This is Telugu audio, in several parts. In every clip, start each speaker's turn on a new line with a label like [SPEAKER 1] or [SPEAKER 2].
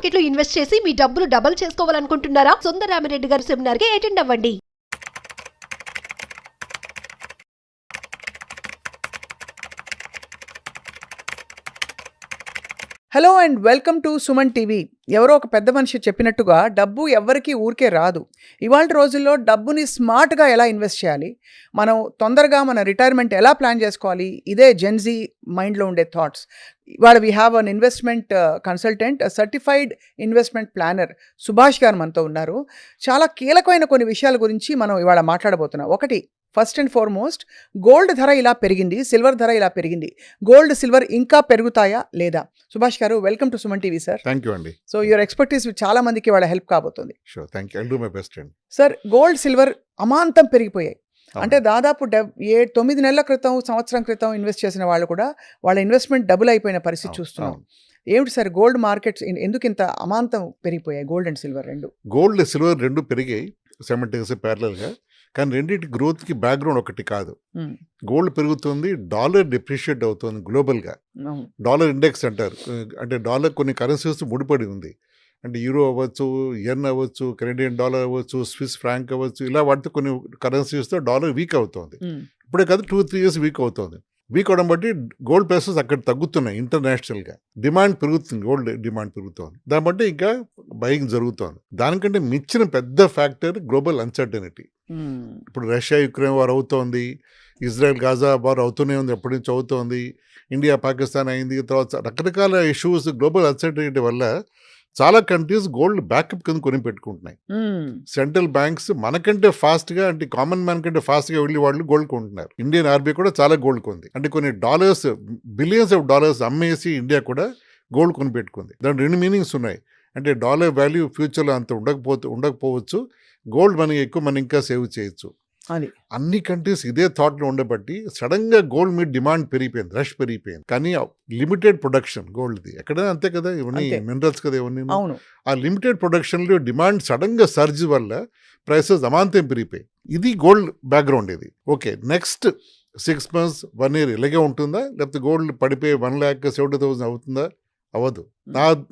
[SPEAKER 1] మార్కెట్లో ఇన్వెస్ట్ చేసి మీ డబ్బులు డబుల్ చేసుకోవాలనుకుంటున్నారా? సుందరరామిరెడ్డి గారి సెమినార్ కి అటెండ్ అవ్వండి.
[SPEAKER 2] Hello and welcome to Suman TV. ఎవరో ఒక పెద్ద మనిషి చెప్పినట్టుగా డబ్బు ఎవ్వరికీ ఊరికే రాదు. ఇవాళ రోజుల్లో డబ్బుని స్మార్ట్గా ఎలా ఇన్వెస్ట్ చేయాలి, మనం తొందరగా మన రిటైర్మెంట్ ఎలా ప్లాన్ చేసుకోవాలి, ఇదే జెన్జీ మైండ్లో ఉండే థాట్స్. ఇవాళ we have an investment consultant, certified investment planner Subhash garu మనతో ఉన్నారు. చాలా కీలకమైన కొన్ని విషయాల గురించి మనం ఇవాళ మాట్లాడబోతున్నాం. ఒకటి, ఫస్ట్ అండ్ ఫార్మోస్ట్, గోల్డ్ ధర ఇలా పెరిగింది, సిల్వర్ ధర ఇలా పెరిగింది. గోల్డ్ సిల్వర్ ఇంకా పెరుగుతాయా లేదా? సుభాష్ గారు, welcome to Suman TV sir.
[SPEAKER 3] Thank you అండి.
[SPEAKER 2] సో యువర్ ఎక్స్పర్టీస్ చాలా మందికి వాళ్ళ హెల్ప్ కాబోతుంది.
[SPEAKER 3] Sure, thank you. I'll do my best అండి.
[SPEAKER 2] సార్, గోల్డ్ సిల్వర్ అమాంతం పెరిగిపోయాయి. అంటే దాదాపు 9 నెలల క్రితం, సంవత్సరం క్రితం ఇన్వెస్ట్ చేసిన వాళ్ళు కూడా వాళ్ళ ఇన్వెస్ట్మెంట్ డబుల్ అయిపోయిన పరిస్థితి చూస్తున్నాం. ఏమిటి సార్ గోల్డ్ మార్కెట్స్ ఎందుకు ఇంత అమాంతం పెరిగిపోయాయి? గోల్డ్ అండ్ సిల్వర్ రెండు,
[SPEAKER 3] గోల్డ్ సిల్వర్ రెండు పెరిగాయి సెమంటింగ్స్ ప్యారలల్గా. కానీ రెండింటి గ్రోత్కి బ్యాక్గ్రౌండ్ ఒకటి కాదు. గోల్డ్ పెరుగుతుంది, డాలర్ డిప్రిషియేట్ అవుతుంది గ్లోబల్గా. డాలర్ ఇండెక్స్ అంటారు. అంటే డాలర్ కొన్ని కరెన్సీస్ ముడిపడి ఉంది. అంటే యూరో అవ్వచ్చు, ఎన్ అవ్వచ్చు, కెనడియన్ డాలర్ అవ్వచ్చు, స్విస్ ఫ్రాంక్ అవ్వచ్చు, ఇలా వాటితో కొన్ని కరెన్సీస్తో డాలర్ వీక్ అవుతుంది. ఇప్పుడే కాదు, 2-3 years వీక్ అవుతుంది. వీక్ అవడం బట్టి గోల్డ్ ప్రైసెస్ అక్కడ తగ్గుతున్నాయి. ఇంటర్నేషనల్గా డిమాండ్ పెరుగుతుంది, గోల్డ్ డిమాండ్ పెరుగుతుంది. దాన్ని బట్టి ఇంకా బయింగ్ జరుగుతుంది. దానికంటే మించిన పెద్ద ఫ్యాక్టర్ గ్లోబల్ అన్సర్టనిటీ. ఇప్పుడు రష్యా యుక్రెయిన్ వార్ అవుతోంది, ఇజ్రాయెల్ గాజా వార్ అవుతూనే ఉంది, ఎప్పటి నుంచి అవుతోంది, ఇండియా పాకిస్తాన్ అయింది. తర్వాత రకరకాల ఇష్యూస్, గ్లోబల్ అన్సర్టనిటీ వల్ల చాలా కంట్రీస్ గోల్డ్ బ్యాకప్ కింద కొని పెట్టుకుంటున్నాయి. సెంట్రల్ బ్యాంక్స్ మనకంటే ఫాస్ట్గా, అంటే కామన్ మ్యాన్ కంటే ఫాస్ట్గా వెళ్ళి వాళ్ళు గోల్డ్ కొంటున్నారు. ఇండియన్ ఆర్బీఐ కూడా చాలా గోల్డ్ కొంది. అంటే కొన్ని డాలర్స్, బిలియన్స్ ఆఫ్ డాలర్స్ అమ్మేసి ఇండియా కూడా గోల్డ్ కొని పెట్టుకుంది. దాని రెండు మీనింగ్స్ ఉన్నాయి. అంటే డాలర్ వాల్యూ ఫ్యూచర్లో అంత ఉండకపోవచ్చు, గోల్డ్ మనకి ఎక్కువ, మనం ఇంకా సేవ్ చేయొచ్చు.
[SPEAKER 2] అది
[SPEAKER 3] అన్ని కంట్రీస్ ఇదే థాట్లో ఉండబట్టి సడన్గా గోల్డ్ మీద డిమాండ్ పెరిగిపోయింది, రష్ పెరిగిపోయింది. కానీ లిమిటెడ్ ప్రొడక్షన్ గోల్డ్ది ఎక్కడైనా అంతే కదా, ఇవన్నీ మినరల్స్ కదా ఇవన్నీ. ఆ లిమిటెడ్ ప్రొడక్షన్లో డిమాండ్ సడన్గా సర్జ్ వల్ల ప్రైసెస్ అమాంతం పెరిగిపోయాయి. ఇది గోల్డ్ బ్యాక్గ్రౌండ్ ఇది. ఓకే, నెక్స్ట్ 6 months 1 year ఇలాగే ఉంటుందా, లేకపోతే గోల్డ్ పడిపోయి 1,70,000 అవుతుందా? అవ్వదు.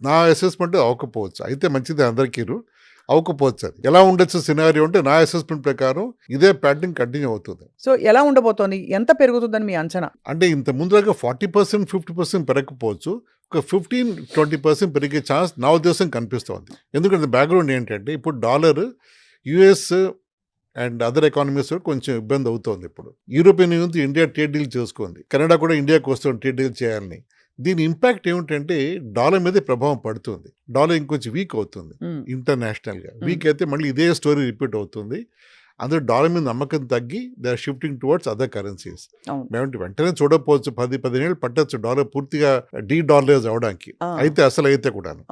[SPEAKER 3] నా అసెస్మెంట్ అవ్వకపోవచ్చు. అయితే మంచిది అందరికీ, అవ్వకపోవచ్చు. అది ఎలా ఉండొచ్చు సినారియో అంటే నా అసెస్మెంట్ ప్రకారం ఇదే ప్యాటర్న్ కంటిన్యూ అవుతుంది.
[SPEAKER 2] సో ఎలా ఉండబోతోంది, ఎంత పెరుగుతుందని మీ అంచనా?
[SPEAKER 3] అంటే ఇంత ముందుగా 40%, 50% పెరగకపోవచ్చు, ఒక 15-20% పెరిగే ఛాన్స్ నా ఉద్దేశం కనిపిస్తోంది. ఎందుకంటే బ్యాక్గ్రౌండ్ ఏంటంటే ఇప్పుడు dollar US and other economies కొంచెం ఇబ్బంది అవుతోంది. ఇప్పుడు European union India trade deal చేసుకుంది, కెనడా కూడా ఇండియాకి వస్తుంది ట్రేడ్ డీల్ చేయాలని. దీని ఇంపాక్ట్ ఏమిటంటే డాలర్ మీద ప్రభావం పడుతుంది. డాలర్ ఇంకొంచెం వీక్ అవుతుంది ఇంటర్నేషనల్గా. వీక్ అయితే మళ్ళీ ఇదే స్టోరీ రిపీట్ అవుతుంది. అందరూ డాలర్ మీద నమ్మకం తగ్గి they are shifting towards other currencies. మేము వెంటనే చూడకపోవచ్చు, 10-15 ఏళ్ళు పట్టచ్చు డాలర్ పూర్తిగా డీడాలరైజ్ అవడానికి. అయితే కూడాను.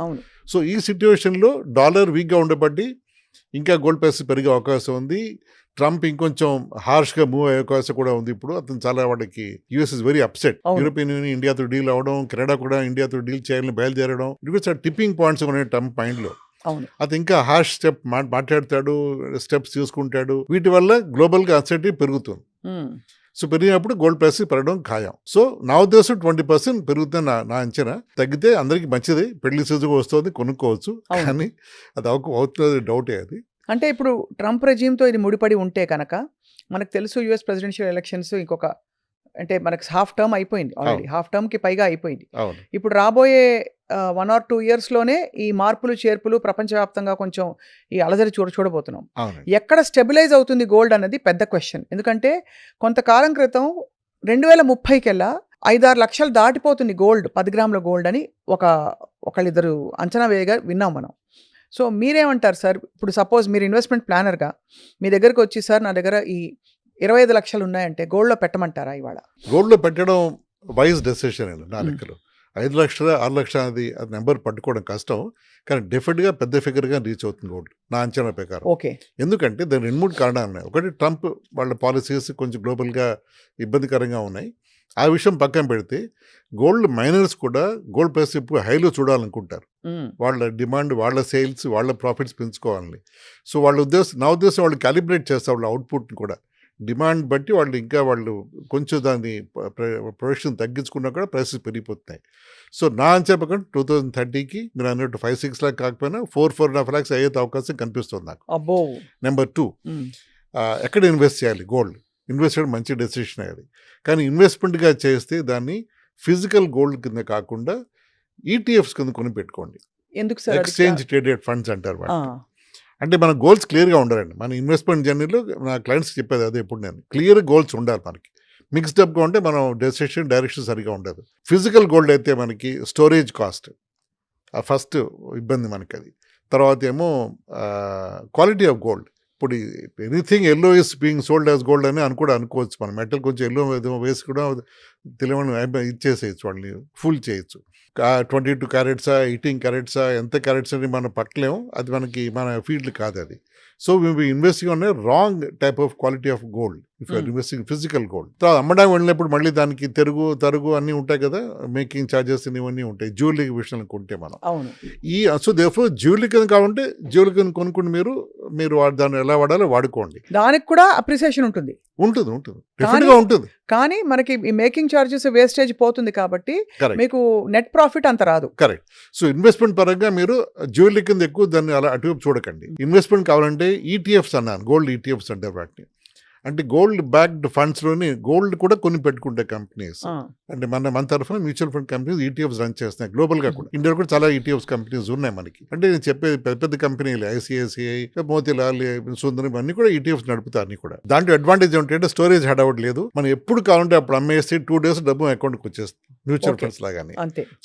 [SPEAKER 3] సో ఈ సిచ్యువేషన్లో డాలర్ వీక్గా ఉండబట్టి ఇంకా గోల్డ్ ప్రైస్ పెరిగే అవకాశం ఉంది. ట్రంప్ ఇంకొంచెం హార్ష్గా మూవ్ అయ్యే అవకాశం కూడా ఉంది. ఇప్పుడు అతను చాలా వాడికి US is very upset. European union ఇండియాతో డీల్ అవ్వడం, కెనడా కూడా ఇండియాతో డీల్ చేయాలని బయలుదేరడం, ఇవి చాలా టిప్పింగ్ పాయింట్స్ ఉన్నాయి ట్రంప్ మైండ్లో. అతను ఇంకా హార్ష్ స్టెప్ మాట్లాడతాడు, స్టెప్స్ తీసుకుంటాడు. వీటి వల్ల గ్లోబల్గా అన్సర్టనిటీ పెరుగుతుంది. సో పెరిగినప్పుడు గోల్డ్ ప్రైస్ పెరగడం ఖాయం. సో నా ఉద్దేశం 20% పెరుగుతుంది నా అంచనా. తగ్గితే అందరికీ మంచిది, పెళ్లి సీజన్ వస్తుంది, కొనుక్కోవచ్చు. కానీ అది అవుతుంది డౌటే. అది
[SPEAKER 2] అంటే ఇప్పుడు ట్రంప్ రెజీమ్తో ఇది ముడిపడి ఉంటే కనుక, మనకు తెలుసు యుఎస్ ప్రెసిడెన్షియల్ ఎలక్షన్స్ ఇంకొక, అంటే మనకు హాఫ్ టర్మ్ అయిపోయింది ఆల్రెడీ, హాఫ్ టర్మ్కి పైగా అయిపోయింది. ఇప్పుడు రాబోయే 1 or 2 yearsలోనే ఈ మార్పులు చేర్పులు ప్రపంచవ్యాప్తంగా కొంచెం ఈ అలజడి చూడబోతున్నాం. ఎక్కడ స్టెబిలైజ్ అవుతుంది గోల్డ్ అన్నది పెద్ద క్వశ్చన్. ఎందుకంటే కొంతకాలం క్రితం 2030 కల్లా 5-6 లక్షలు దాటిపోతుంది గోల్డ్, 10 గ్రాముల గోల్డ్ అని ఒకళ్ళిద్దరు అంచనా వేయగా విన్నాం మనం. సో మీరేమంటారు సార్? ఇప్పుడు సపోజ్ మీరు ఇన్వెస్ట్మెంట్ ప్లానర్గా మీ దగ్గరకు వచ్చి, సార్ నా దగ్గర ఈ 25 లక్షలు ఉన్నాయంటే గోల్డ్లో పెట్టమంటారా? ఇవాళ గోల్డ్లో
[SPEAKER 3] పెట్టడం వైజ్ డెసిషన్ అండి నా లెక్కలో. 5 లక్షలు 6 లక్షలు అది నెంబర్ పట్టుకోవడం కష్టం. కానీ డెఫినెట్గా పెద్ద ఫిగర్గా రీచ్ అవుతుంది గోల్డ్ నా అంచనా ప్రకారం.
[SPEAKER 2] ఓకే,
[SPEAKER 3] ఎందుకంటే దాని 2-3 కారణాలు ఉన్నాయి. ఒకటి, ట్రంప్ వాళ్ళ పాలసీస్ కొంచెం గ్లోబల్గా ఇబ్బందికరంగా ఉన్నాయి. ఆ విషయం పక్కన పెడితే గోల్డ్ మైనర్స్ కూడా గోల్డ్ ప్రైస్ ఇప్పుడు హైలో చూడాలనుకుంటారు. వాళ్ళ డిమాండ్, వాళ్ళ సేల్స్, వాళ్ళ ప్రాఫిట్స్ పెంచుకోవాలని. సో నా ఉద్దేశం వాళ్ళు క్యాలిబ్రేట్ చేస్తారు వాళ్ళ అవుట్పుట్ని కూడా. డిమాండ్ బట్టి వాళ్ళు కొంచెం దాన్ని ప్రొడక్షన్ తగ్గించుకున్నా కూడా ప్రైసెస్ పెరిగిపోతున్నాయి. సో నా అంచనా ప్రకారం 2030కి మీరు అన్నట్టు 5-6 లాక్ కాకపోయినా 4-4.5 lakhs అయ్యే అవకాశం కనిపిస్తుంది నాకు.
[SPEAKER 2] అబ్బో.
[SPEAKER 3] నెంబర్ 2, ఎక్కడ ఇన్వెస్ట్ చేయాలి? గోల్డ్ ఇన్వెస్ట్ చేయడం మంచి డెసిషన్ అది. కానీ ఇన్వెస్ట్మెంట్గా చేస్తే దాన్ని ఫిజికల్ గోల్డ్ కింద కాకుండా ఈటీఎఫ్స్ కింద కొని పెట్టుకోండి.
[SPEAKER 2] ఎందుకు సార్?
[SPEAKER 3] ఎక్స్చేంజ్ ట్రేడెడ్ ఫండ్స్ అంటారు వాటిని. అంటే మన గోల్స్ క్లియర్గా ఉండాలండి. మన ఇన్వెస్ట్మెంట్ జర్నీలో నా క్లయింట్స్ చెప్పేది అదే. ఎప్పుడు నేను క్లియర్ గోల్స్ ఉండాలి మనకి. మిక్స్డ్ అప్గా ఉంటే మనం డైరెక్షన్ సరిగా ఉండదు. ఫిజికల్ గోల్డ్ అయితే మనకి స్టోరేజ్ కాస్ట్ ఫస్ట్ ఇబ్బంది మనకి అది. తర్వాత ఏమో క్వాలిటీ ఆఫ్ గోల్డ్. ఇప్పుడు anything yellow is being sold as gold అని అనుకోవచ్చు. మనం మెటల్ కొంచెం ఎల్లో వేసి కూడా తెలియని ఇచ్చేసేయచ్చు, వాళ్ళని ఫుల్ చేయొచ్చు. 22 క్యారెట్సా 18 క్యారెట్సా ఎంత క్యారెట్స్ అని మనం పట్టలేము. అది మన ఫీల్డ్ కాదు అది. సో మేము investing on wrong type of quality of gold if you're investing physical gold. తర్వాత అమ్మడానికి వెళ్ళినప్పుడు మళ్ళీ దానికి తరుగు అన్నీ ఉంటాయి కదా, మేకింగ్ ఛార్జెస్ ఇవన్నీ ఉంటాయి జ్యువెలరీ విషయానికి ఉంటే మనం. సో దేర్ఫోర్ జ్యువెలరీ కింద కావాలంటే జ్యువెలరీ కింద కొనుక్కుని మీరు దాన్ని ఎలా వాడాలో వాడుకోండి.
[SPEAKER 2] దానికి కూడా అప్రిసియేషన్ ఉంటుంది.
[SPEAKER 3] డెఫినెట్గా ఉంటుంది.
[SPEAKER 2] కానీ మనకి ఈ మేకింగ్ ఛార్జెస్ వేస్టేజ్ పోతుంది కాబట్టి మీకు నెట్ ప్రాఫిట్ అంత రాదు.
[SPEAKER 3] కరెక్ట్. సో ఇన్వెస్ట్మెంట్ పరంగా మీరు జ్యువెలరీ కింద ఎక్కువ దాన్ని అలా అటువైపు చూడకండి. ఇన్వెస్ట్మెంట్ కావాలంటే ఈటీఎఫ్స్ అన్నాను, గోల్డ్ ఈటీఎఫ్స్ అంటారు వాటిని. అంటే గోల్డ్ బ్యాక్డ్ ఫండ్స్లోని గోల్డ్ కూడా కొన్ని పెట్టుకుంటే కంపెనీస్, అంటే మన తరఫున mutual fund companies ETFs run చేస్తున్నాయి గ్లోబల్గా కూడా. ఇండియాలో కూడా చాలా ఈటీఎఫ్స్ కంపెనీస్ ఉన్నాయి మనకి. అంటే నేను చెప్పేది పెద్ద కంపెనీలు ఐసిఐసిఐ, మోతీలాల్, సుందరం ఇవన్నీ కూడా ఈటీఎఫ్స్ నడుపుతారు. అన్ని కూడా దాంట్లో అడ్వాంటేజ్ ఏంటంటే స్టోరేజ్ హడావుడ్ లేదు. మనం ఎప్పుడు కావాలంటే అప్పుడు అమ్మేస్తే 2 days డబ్బు అకౌంట్కి వచ్చేస్తుంది మ్యూచువల్ ఫండ్స్ లాగానే.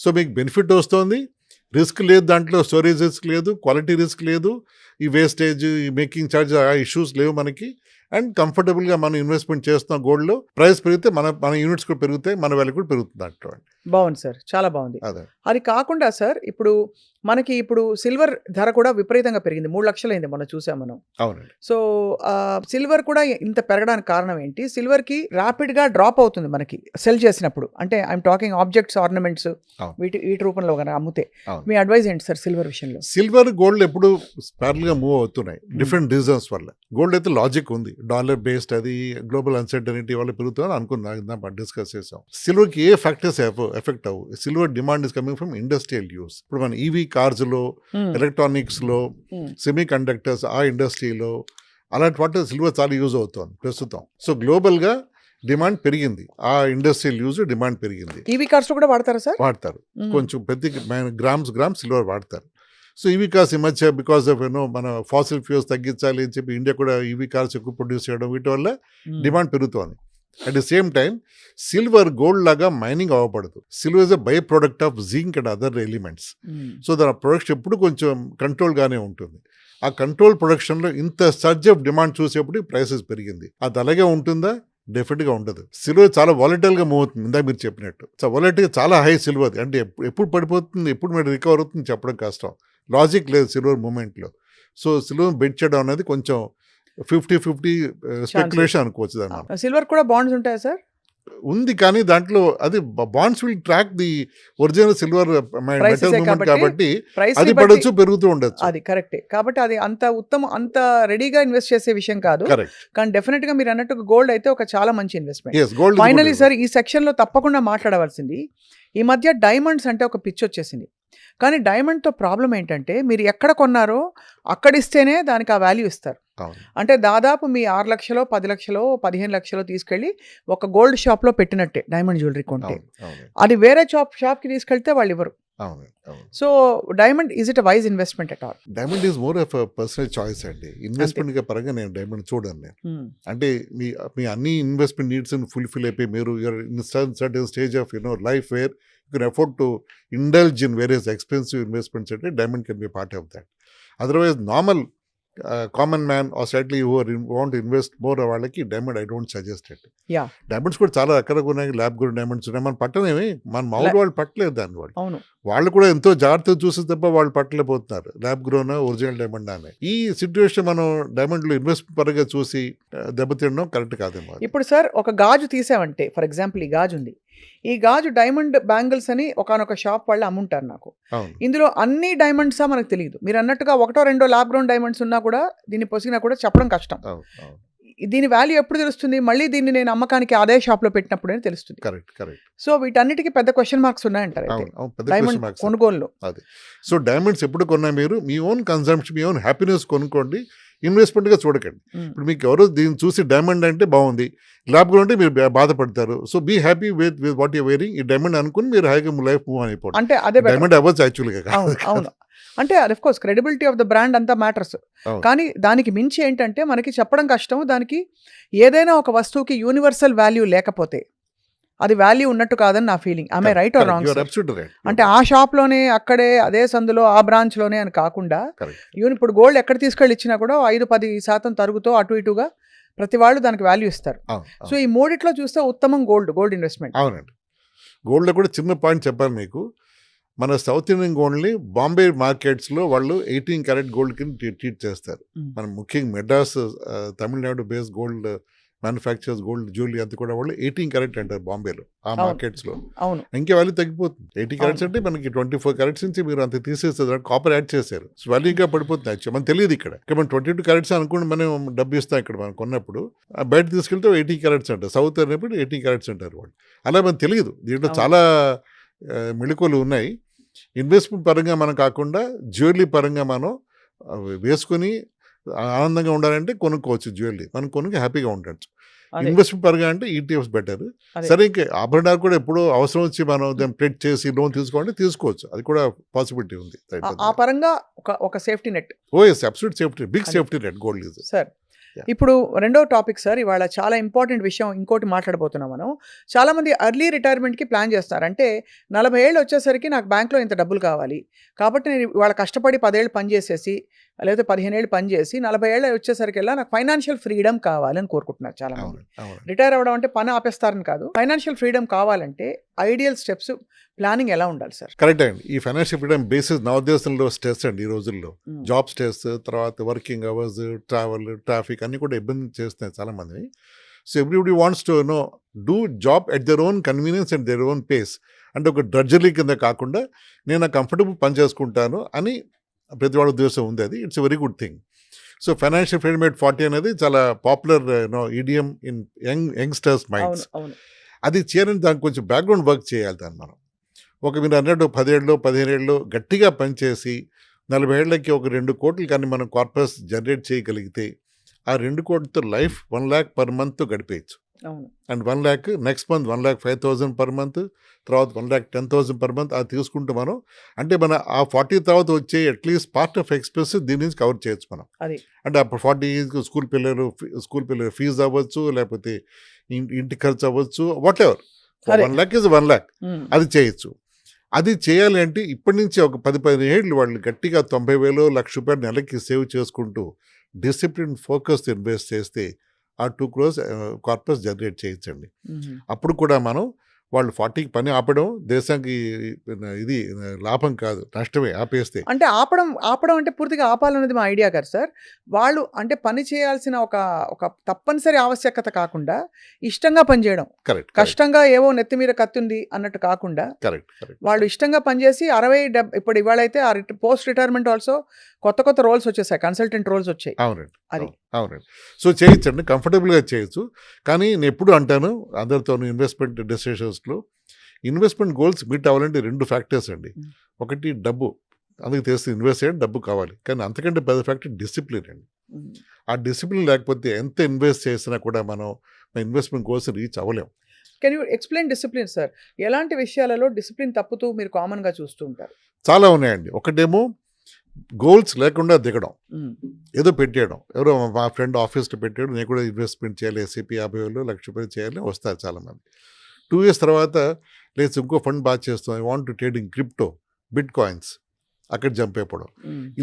[SPEAKER 3] సో మీకు బెనిఫిట్ వస్తుంది, రిస్క్ లేదు దాంట్లో, స్టోరేజ్ రిస్క్ లేదు, క్వాలిటీ రిస్క్ లేదు, ఈ వేస్టేజ్ ఈ మేకింగ్ ఛార్జ్ ఆ ఇష్యూస్ లేవు మనకి. అండ్ కంఫర్టబుల్గా మనం ఇన్వెస్ట్మెంట్ చేస్తున్నాం గోల్డ్లో. ప్రైస్ పెరిగితే మన యూనిట్స్ కూడా పెరుగుతాయి, మన వాల్యూ కూడా పెరుగుతుంది అంటూ.
[SPEAKER 2] బాగుంది సార్, చాలా బాగుంది. అది కాకుండా సార్ మనకి ఇప్పుడు సిల్వర్ ధర కూడా విపరీతంగా పెరిగింది. 3 లక్షలు అయింది మనం చూసాం మనం.
[SPEAKER 3] అవునండి.
[SPEAKER 2] సో సిల్వర్ కూడా ఇంత పెరగడానికి కారణం ఏంటి? సిల్వర్ కి ర్యాపిడ్ గా డ్రాప్ అవుతుంది మనకి సెల్ చేసినప్పుడు. అంటే ఐఎమ్ టాకింగ్ ఆబ్జెక్ట్స్, ఆర్నమెంట్స్ వీటి రూపంలో కనుక అమ్ముతే మీ అడ్వైజ్ ఏంటి సార్ సిల్వర్ విషయంలో?
[SPEAKER 3] సిల్వర్ గోల్డ్ ఎప్పుడు ప్యారల్ గా మూవ్ అవుతున్నాయి డిఫరెంట్ రీజన్స్ వల్ల. గోల్డ్ అయితే లాజిక్ ఉంది, డాలర్ బేస్డ్, అది గ్లోబల్ అన్సర్టనిటీ వల్ల పెరుగుతుందని అనుకున్నాం, డిస్కస్ చేసాం. సిల్వర్ కి ఏ ఫ్యాక్టర్స్ ఎఫెక్ట్ అవ్వు. Silver demand is coming from industrial use. ఇప్పుడు మన ఈవీ కార్స్ లో, ఎలక్ట్రానిక్స్ లో, సెమీ కండక్టర్స్ ఆ ఇండస్ట్రీలో అలాంటి వాటి సిల్వర్ చాలా యూజ్ అవుతుంది ప్రస్తుతం. సో గ్లోబల్ గా డిమాండ్ పెరిగింది, ఆ ఇండస్ట్రియల్ యూజ్ డిమాండ్ పెరిగింది.
[SPEAKER 2] ఈవీ కార్స్ కూడా వాడతారా సార్?
[SPEAKER 3] వాడతారు, కొంచెం ప్రతి గ్రామ్స్ సిల్వర్ వాడతారు. సో ఈవీ కార్స్ ఈ మధ్య బికాస్ ఆఫ్ మన ఫాసిల్ ఫ్యూల్స్ తగ్గించాలి అని చెప్పి ఇండియా కూడా ఈవీ కార్స్ ఎక్కువ ప్రొడ్యూస్ చేయడం, వీటి వల్ల డిమాండ్ పెరుగుతోంది. At the same time silver gold లాగా మైనింగ్ అవ్వబడదు. Silver is a by product of zinc and other elements. So దాని ప్రొడక్షన్ ఎప్పుడు కొంచెం కంట్రోల్గానే ఉంటుంది. ఆ కంట్రోల్ ప్రొడక్షన్లో ఇంత సర్జ్ ఆఫ్ డిమాండ్ చూసేప్పుడు ప్రైసెస్ పెరిగింది. అది అలాగే ఉంటుందా? డెఫినెట్గా ఉండదు. సిల్వర్ చాలా వాలటైల్గా మూవ్ అవుతుంది. ఇందాక మీరు చెప్పినట్టు వాలటైల్ చాలా హై సిల్వర్. అంటే ఎప్పుడు పడిపోతుంది, ఎప్పుడు మీరు రికవర్ అవుతుంది చెప్పడం కష్టం. లాజిక్ లేదు సిల్వర్ మూమెంట్లో. సో సిల్వర్ బెట్ చేయడం అనేది కొంచెం 50-50 స్పెక్యులేషన్ అనుకోవచ్చు. దాన్ని
[SPEAKER 2] సిల్వర్ కూడా బాండ్స్ ఉంటాయా సార్?
[SPEAKER 3] ఉంది, కానీ దాంట్లో అది bonds will track the original silver metal movement కాబట్టి అది పడవచ్చు, పెరుగుతూ ఉండొచ్చు.
[SPEAKER 2] అది కరెక్టే. కాబట్టి అది అంత అంత రెడీగా ఇన్వెస్ట్ చేసే విషయం కాదు. కానీ డెఫినెట్ గా మీరు అన్నట్టు గోల్డ్ అయితే ఒక చాలా మంచి ఇన్వెస్ట్మెంట్. ఫైనలీ సార్ ఈ సెక్షన్ లో తప్పకుండా మాట్లాడవలసింది, ఈ మధ్య డైమండ్స్ అంటే ఒక పిచ్ వచ్చేసింది. కానీ డైమండ్తో ప్రాబ్లం ఏంటంటే మీరు ఎక్కడ కొన్నారో అక్కడిస్తేనే దానికి ఆ వాల్యూ ఇస్తారు. అంటే దాదాపు మీ 6 లక్షలో 10 లక్షలో 15 లక్షలో తీసుకెళ్ళి ఒక గోల్డ్ షాప్లో పెట్టినట్టే డైమండ్ జ్యువెలరీ కొంటే. అది వేరే షాప్కి తీసుకెళ్తే వాళ్ళు ఇవ్వరు. So diamond is it a wise investment at all?
[SPEAKER 3] Diamond is more of personal choice అండి. ఇన్వెస్ట్మెంట్ పరంగా నేను డైమండ్ చూడను నేను. అంటే మీ అన్ని ఇన్వెస్ట్మెంట్ నీడ్స్ ఫుల్ఫిల్ అయిపోయి మీరు certain stage of life where you can afford to indulge in various expensive investments, diamond can be a part of that. Otherwise, normal common man or slightly who want to invest more వాళ్ళకి diamond I don't suggest it. Diamonds కూడా చాలా రకాలుగా ఉన్నాయి, ల్యాబ్ గ్రోన్ డైమండ్స్ ఉన్నాయి. మన పట్టనేమి మన మామూలు వాళ్ళు పట్టలేదు దాన్ని. వాళ్ళు కూడా ఎంతో జాగ్రత్తగా చూసి తప్ప వాళ్ళు పట్టలేకపోతున్నారు ల్యాబ్ గ్రోన్ ఒరిజినల్ డైమండ్ అని. ఈ సిచ్యువేషన్ మనం డైమండ్లో ఇన్వెస్ట్ పరంగా చూసి దెబ్బతినడం కరెక్ట్ కాదేమో.
[SPEAKER 2] ఇప్పుడు సార్ ఒక గాజు తీసామంటే, ఫర్ ఎగ్జాంపుల్ ఈ గాజు ఉంది, ఈ గాజు డైమండ్ బ్యాంగిల్స్ అని ఒకనొక షాప్ వాళ్ళు అమ్ముంటారు నాకు. ఇందులో అన్ని డైమండ్సా మనకు తెలియదు. మీరు అన్నట్టుగా 1-2 ల్యాబ్ గ్రౌండ్ డైమండ్స్ ఉన్నా కూడా దీన్ని పొసిగినా కూడా చెప్పడం కష్టం. దీని వాల్యూ ఎప్పుడు తెలుస్తుంది? మళ్ళీ దీన్ని నేను అమ్మకానికి అదే షాప్‌లో పెట్టినప్పుడే తెలుస్తుంది.
[SPEAKER 3] కరెక్ట్.
[SPEAKER 2] సో వీటన్నిటికి పెద్ద క్వెషన్ మార్క్స్ ఉన్నాయంటారు అయితే.
[SPEAKER 3] అవును. పెద్ద
[SPEAKER 2] డైమండ్
[SPEAKER 3] క్వెషన్ మార్క్స్.
[SPEAKER 2] కొనుగోలులో.
[SPEAKER 3] అది. సో డైమండ్స్ ఎప్పుడు కొన్నా మీరు మీ ఓన్ కన్సంప్షన్, మీ ఓన్ హ్యాపీనెస్ కొనుక్కోండి. ఇన్వెస్ట్మెంట్గా చూడకండి. ఇప్పుడు మీకు ఎవరో దీన్ని చూసి డైమండ్ అంటే బాగుంది, ల్యాబ్గా ఉంటే మీరు బాధపడతారు. So be happy with what you wearing. ఈ డైమండ్ అనుకుని మీరు హ్యాపీగా లైఫ్ మూవ్ అయిపోండి.
[SPEAKER 2] అంటే అదే better.
[SPEAKER 3] డైమండ్ అవ్వచ్చు యాక్చువల్గా.
[SPEAKER 2] అవును. అంటే of course credibility of the brand అంతా మ్యాటర్స్.
[SPEAKER 3] అవును.
[SPEAKER 2] కానీ దానికి మించి ఏంటంటే మనకి చెప్పడం కష్టం. దానికి ఏదైనా ఒక వస్తువుకి యూనివర్సల్ వాల్యూ లేకపోతే అది వాల్యూ ఉన్నట్టు కాదని నా ఫీలింగ్. ఆమె రైట్ ఆర్ రాంగ్? అంటే ఆ షాప్లోనే, అక్కడే, అదే సందులో, ఆ బ్రాంచ్లోనే అని కాకుండా ఇప్పుడు గోల్డ్ ఎక్కడ తీసుకెళ్ళి ఇచ్చినా కూడా 5-10% తరుగుతో అటు ఇటుగా ప్రతి వాళ్ళు దానికి వాల్యూ ఇస్తారు. సో ఈ మూడిట్లో చూస్తే ఉత్తమం గోల్డ్ ఇన్వెస్ట్మెంట్.
[SPEAKER 3] అవునండి. గోల్డ్లో కూడా చిన్న పాయింట్ చెప్పాను మీకు. మన సౌత్ ఇండియన్ గోల్డ్ని బాంబే మార్కెట్స్లో వాళ్ళు 18 క్యారెట్ గోల్డ్ కింద ట్రీట్ చేస్తారు. మనం ముఖ్యంగా Madras, Tamil Nadu base gold manufacturers, gold jewellery అంతా కూడా వాళ్ళు 18 క్యారెట్ అంటారు బాంబేలో, ఆ మార్కెట్స్లో.
[SPEAKER 2] అవును.
[SPEAKER 3] ఇంకా వాల్యూ తగ్గిపోతుంది. 80 క్యారెట్స్ అంటే మనకి 24 క్యారెట్స్ నుంచి మీరు అంత తీసేస్తారు, కాపర్ యాడ్ చేశారు. సో వాల్యూ ఇంకా పడిపోతుంది. యాక్చువల్ మనకు తెలియదు ఇక్కడ మనం 22 క్యారెట్స్ అనుకోండి, మనం డబ్బు ఇస్తాం ఇక్కడ మనం కొన్నప్పుడు. బయట తీసుకెళ్తే 80 క్యారెట్స్ అంటారు, సౌత్ అనేప్పుడు 80 క్యారెట్స్ అంటారు వాళ్ళు. అలా మనకు తెలియదు. దీంట్లో చాలా మెళకువలు ఉన్నాయి. ఇన్వెస్ట్మెంట్ పరంగా మనం కాకుండా జ్యువెలరీ పరంగా మనం వేసుకొని ఆనందంగా ఉండాలంటే కొనుక్కోవచ్చు జ్యువెలరీ. మనం కొనుక్కి హ్యాపీగా ఉండొచ్చు. ఇన్వెస్ట్మెంట్ పరంగా అంటే ఈటీఎఫ్స్ బెటర్. సరే, ఇంకా ఆభరణాలు కూడా ఎప్పుడో అవసరం వచ్చి మనం దాన్ని ప్లెడ్ చేసి లోన్ తీసుకోవాలంటే తీసుకోవచ్చు. అది కూడా పాసిబిలిటీ ఉంది.
[SPEAKER 2] ఆ పరంగా ఒక safety net.
[SPEAKER 3] Yes, absolute safety, big safety net gold is.
[SPEAKER 2] Sir, ఇప్పుడు రెండో టాపిక్ సార్, ఇవాళ చాలా ఇంపార్టెంట్ విషయం ఇంకోటి మాట్లాడబోతున్నాం మనం. చాలామంది ఎర్లీ రిటైర్మెంట్కి ప్లాన్ చేస్తారు. అంటే 40 ఏళ్ళు వచ్చేసరికి నాకు బ్యాంక్లో ఇంత డబ్బులు కావాలి, కాబట్టి నేను ఇవాళ కష్టపడి 10 ఏళ్ళు పనిచేసేసి, లేకపోతే 15 ఏళ్ళు పనిచేసి 40 ఏళ్ళు వచ్చేసరికల్లా నాకు ఫైనాన్షియల్ ఫ్రీడమ్ కావాలని కోరుకుంటున్నారు చాలామంది. రిటైర్ అవ్వడం అంటే పని ఆపేస్తారని కాదు. ఫైనాన్షియల్ ఫ్రీడమ్ కావాలంటే ఐడియల్ స్టెప్స్, ప్లానింగ్ ఎలా ఉండాలి సార్?
[SPEAKER 3] కరెక్ట్ అండి. ఈ ఫైనాన్షియల్ ఫ్రీడమ్ బేసిస్ నవోదయంలో స్ట్రెస్ అండి. ఈ రోజుల్లో జాబ్ స్ట్రెస్, తర్వాత వర్కింగ్ అవర్స్, ట్రావెల్, ట్రాఫిక్ అన్నీ కూడా ఇబ్బంది చేస్తున్నాయి చాలా మందిని. So everybody wants to do job at their own convenience and their own face. అంటే ఒక డ్రడ్జరీ కింద కాకుండా నేను కంఫర్టబుల్ పని చేసుకుంటాను అని ప్రతి వాడి ఉద్దేశం ఉంది. అది it's a very good thing. So financial freedom at 40 అనేది చాలా పాపులర్ ఈడియం ఇన్ యంగ్స్టర్స్ మైండ్స్. అది చేయాలని దానికి కొంచెం బ్యాక్గ్రౌండ్ వర్క్ చేయాలి. దాన్ని మనం మీరు అన్నట్టు 10 ఏళ్ళు 15 ఏళ్ళు గట్టిగా పనిచేసి 40 ఏళ్ళకి ఒక 2 కోట్లు కానీ మనం కార్పస్ జనరేట్ చేయగలిగితే ఆ 2 కోట్లతో లైఫ్ 1 lakh పర్ మంత్ గడిపేయచ్చు. And 1 lakh next month 1,05,000 per month, తర్వాత 1,10,000 పర్ మంత్. అది తీసుకుంటూ మనం అంటే మన ఆ 40 తర్వాత వచ్చే అట్లీస్ట్ పార్ట్ ఆఫ్ ఎక్స్పెన్స్ దీని నుంచి కవర్ చేయొచ్చు మనం. అంటే అప్పుడు 40 స్కూల్ పిల్లలు ఫీజు అవ్వచ్చు, లేకపోతే ఇంటి ఖర్చు అవ్వచ్చు, what ever. 1 lakh is 1 lakh. అది చేయొచ్చు. అది చేయాలి అంటే ఇప్పటి నుంచి ఒక 10-15 ఏళ్ళు వాళ్ళు గట్టిగా 90,000 1,00,000 రూపాయలు నెలకి సేవ్ చేసుకుంటూ డిసిప్లిన్ ఫోకస్ ఇన్వెస్ట్ చేస్తే ఆ 2 crores కార్పస్ జనరేట్ చేయొచ్చండి. అప్పుడు కూడా మనం వాళ్ళు 40కి పని ఆపడం దేశానికి ఇది లాభం కాదు, నష్టమే ఆపేస్తే.
[SPEAKER 2] అంటే ఆపడం అంటే పూర్తిగా ఆపాలన్నది మా ఐడియా కాదు సార్. వాళ్ళు అంటే పని చేయాల్సిన ఒక తప్పనిసరి ఆవశ్యకత కాకుండా ఇష్టంగా పనిచేయడం.
[SPEAKER 3] కరెక్ట్.
[SPEAKER 2] కష్టంగా ఏవో నెత్తి మీద కత్తుంది అన్నట్టు కాకుండా వాళ్ళు ఇష్టంగా పనిచేసి 60-70 ఇప్పుడు ఇవాళైతే పోస్ట్ రిటైర్మెంట్ ఆల్సో కొత్త రోల్స్ వచ్చేసాయి, కన్సల్టెంట్ రోల్స్ వచ్చాయి.
[SPEAKER 3] అవునండి. సో చేయొచ్చండి, కంఫర్టబుల్గా చేయొచ్చు. కానీ నేను ఎప్పుడు అంటాను అందరితో ఇన్వెస్ట్మెంట్ డెసిషన్స్లో ఇన్వెస్ట్మెంట్ గోల్స్ మీట్ అవ్వాలంటే 2 ఫ్యాక్టర్స్ అండి. ఒకటి డబ్బు, అందుకు తెలిసి ఇన్వెస్ట్ చేయడం డబ్బు కావాలి. కానీ అంతకంటే పెద్ద ఫ్యాక్టర్ డిసిప్లిన్ అండి. ఆ డిసిప్లిన్ లేకపోతే ఎంత ఇన్వెస్ట్ చేసినా కూడా మనం ఇన్వెస్ట్మెంట్ గోల్స్ రీచ్ అవ్వలేం.
[SPEAKER 2] Can you explain discipline sir? ఎలాంటి విషయాలలో డిసిప్లిన్ తప్పుతూ మీరు కామన్గా చూస్తూ ఉంటారు?
[SPEAKER 3] చాలా ఉన్నాయండి. ఒకటేమో గోల్స్ లేకుండా దిగడం, ఏదో పెట్టేయడం. ఎవరో మా ఫ్రెండ్ ఆఫీస్లో పెట్టాడు, నేను కూడా ఇన్వెస్ట్మెంట్ చేయాలి, ఎస్ఐపి 50,000 1,00,000 రూపాయలు చేయాలి, వస్తారు చాలామంది. 2 years తర్వాత లేదు ఇంకో ఫండ్ బాగా చేస్తాం, I want to trade in crypto, bit coins, అక్కడ జంప్ అయిపోవడం.